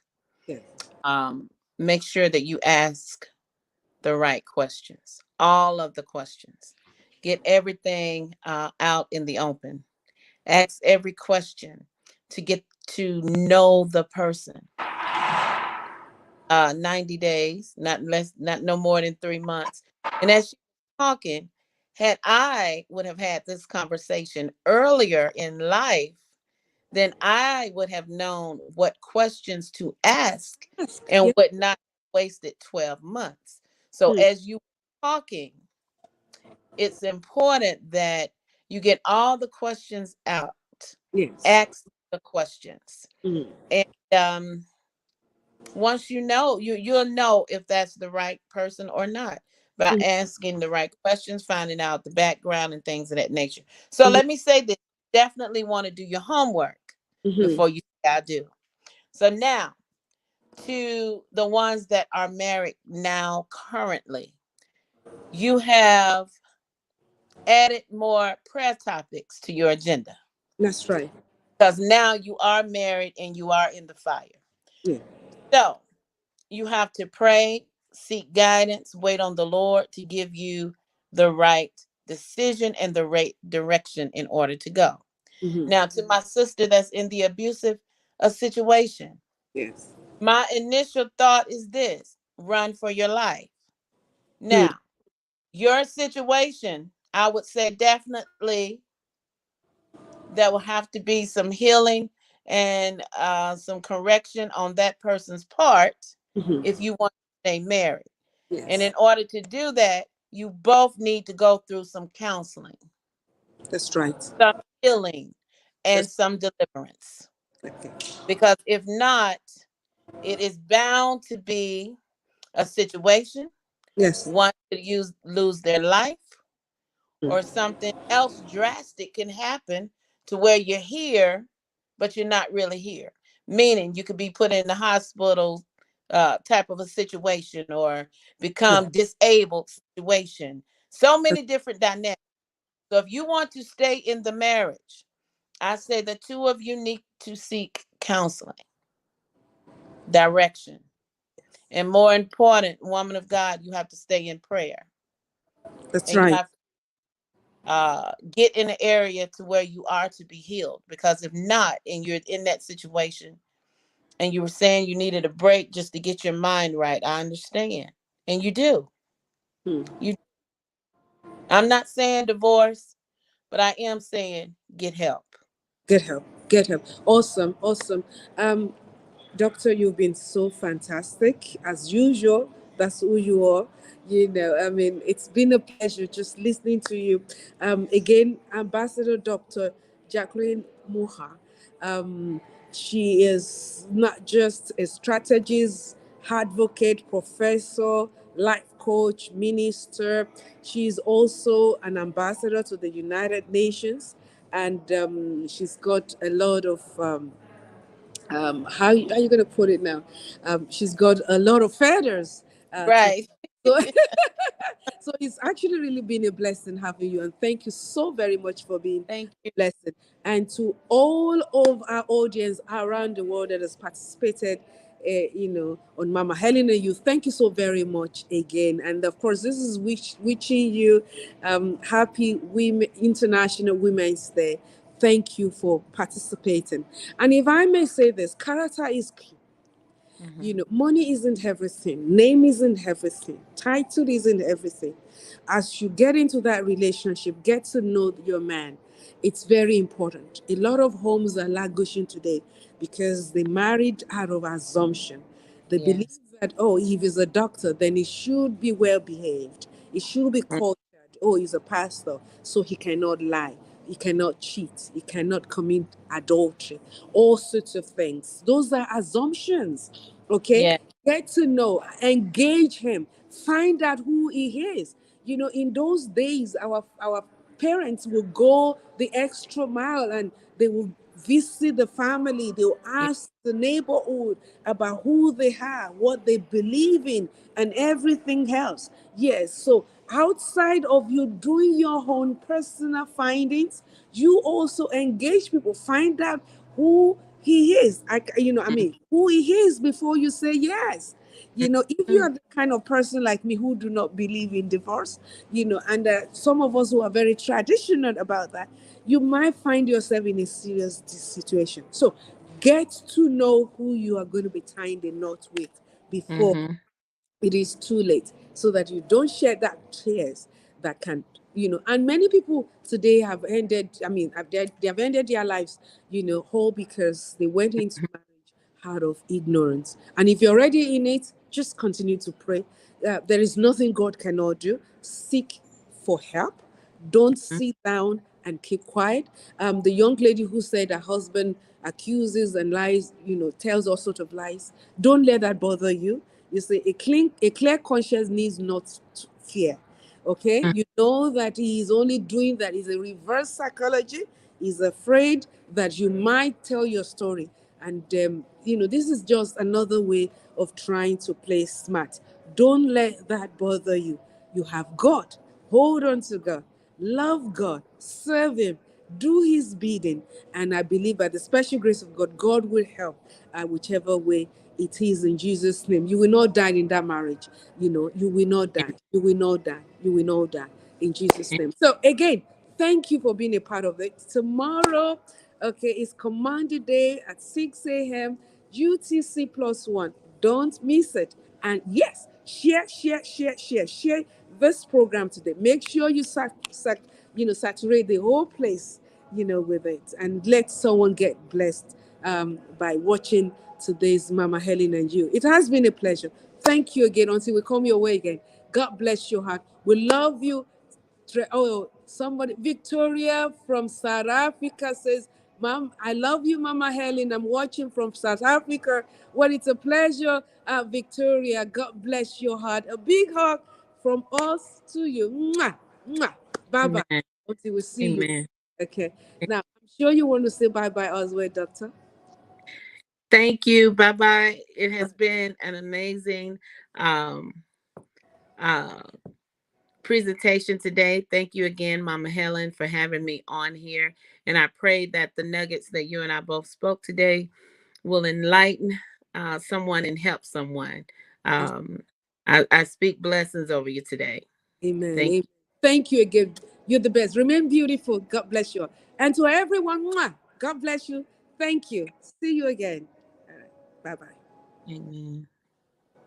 Yes. um, make sure that you ask the right questions, all of the questions. Get everything out in the open. Ask every question to get to know the person. 90 days, not less, not no more than 3 months. And as she was talking, had I would have had this conversation earlier in life, then I would have known what questions to ask Ask. and Yes. would not have wasted 12 months. So Hmm. as you were talking, it's important that you get all the questions out, Yes. ask the questions. Hmm. And once you know, you'll know if that's the right person or not by Hmm. asking the right questions, finding out the background and things of that nature. So Hmm. let me say this, definitely want to do your homework Hmm. before you say I do. So now, to the ones that are married now currently, you have added more prayer topics to your agenda That's right. because now you are married and you are in the fire. Yeah. So you have to pray, seek guidance, wait on the Lord to give you the right decision and the right direction in order to go. Hmm. Now, to my sister that's in the abusive situation, Yes. my initial thought is this: run for your life. Hmm. Now, your situation, I would say definitely there will have to be some healing and some correction on that person's part Hmm. if you want to stay married. And Yes. in order to do that, you both need to go through some counseling, That's right. some healing, and That's some deliverance. okay. Because if not, it is bound to be a situation, Yes. one could lose their life, Hmm. or something else drastic can happen to where you're here, but you're not really here. Meaning you could be put in the hospital type of a situation or Yeah. become disabled situation. So That's, many different dynamics. So if you want to stay in the marriage, I say the two of you need to seek counseling, direction. And more important, woman of God, you have to stay in prayer. that's And you right. have get in an area to where you are to be healed, because if not, and you're in that situation and you were saying you needed a break just to get your mind right, I understand, and you do. Hmm. You, I'm not saying divorce, but I am saying get help. Get help. Get help. Awesome. Awesome. Um, Doctor, you've been so fantastic as usual. That's who you are. I mean, it's been a pleasure just listening to you. Again, Ambassador Dr. Jacqueline Muha. Um, she is not just a strategist, advocate, professor, life coach, minister. She's also an ambassador to the United Nations, and she's got a lot of how you going to put it now? She's got a lot of feathers. Right. So, So it's actually really been a blessing having you, and thank you so very much for being Thank a you. blessing. And to all of our audience around the world that has participated, on Mama Helen and You, thank you so very much again. And of course, this is wishing you happy International Women's Day. Thank you for participating. And if I may say this, character is key. Hmm. Money isn't everything, name isn't everything, title isn't everything. As you get into that relationship, get to know your man. It's very important. A lot of homes are languishing today because they married out of assumption. They believe Yes. that, oh, if he's a doctor, then he should be well behaved, he should be cultured. Oh, he's a pastor, so he cannot lie, he cannot cheat, he cannot commit adultery, all sorts of things. Those are assumptions. Okay, Yeah. get to know, engage him, find out who he is. In those days, our parents will go the extra mile, and they will visit the family. They'll Yeah. ask the neighborhood about who they are, what they believe in, and everything else. Yes, so outside of you doing your own personal findings, you also engage people, find out who he is. Who he is before you say yes. If you Mhm. are the kind of person like me who do not believe in divorce, and some of us who are very traditional about that, you might find yourself in a serious situation. So get to know who you are going to be tying the knot with before Mhm. it is too late, so that you don't shed that tears that can, and many people today have ended, they have ended their lives, all because they went into marriage out of ignorance. And if you're already in it, just continue to pray. There is nothing God cannot do. Seek for help. Don't Mhm. sit down and keep quiet. The young lady who said her husband accuses and lies, tells all sorts of lies. Don't let that bother you. You see, a clear conscience needs not fear. Okay, Mhm. you know that he is only doing that. Is a reverse psychology. He's afraid that you might tell your story, and this is just another way of trying to play smart. Don't let that bother you. You have God. Hold on to God. Love God. Serve Him. Do His bidding. And I believe by the special grace of God, God will help whichever way it is, in Jesus' name. You will not die in that marriage. You will not die. You will not die. You will not die in Jesus' name. So, again, thank you for being a part of it. Tomorrow, okay, is Commander Day at 6 a.m. UTC plus one. Don't miss it. And yes, share this program today. Make sure you saturate the whole place, with it, and let someone get blessed by watching today's Mama Helen and You. It has been a pleasure. Thank you again. Until we come your way again. God bless your heart. We love you. Oh, somebody, Victoria from South Africa says, Mom, I love you, Mama Helen. I'm watching from South Africa. Well, it's a pleasure, Victoria. God bless your heart. A big hug from us to you. Mwah, mwah. Bye bye. Amen. Until we see you. Amen. Okay. Now, I'm sure you want to say bye bye as well, Doctor. Thank you. Bye bye. It has been an amazing um uh presentation today. Thank you again, Mama Helen, for having me on here. And I pray that the nuggets that you and I both spoke today will enlighten someone and help someone. Um, I speak blessings over you today. Amen. Thank Amen. Thank you again. You're the best. Remain beautiful. God bless you. And to everyone, mwah, God bless you. Thank you. See you again. All right. Bye bye. you. Amen.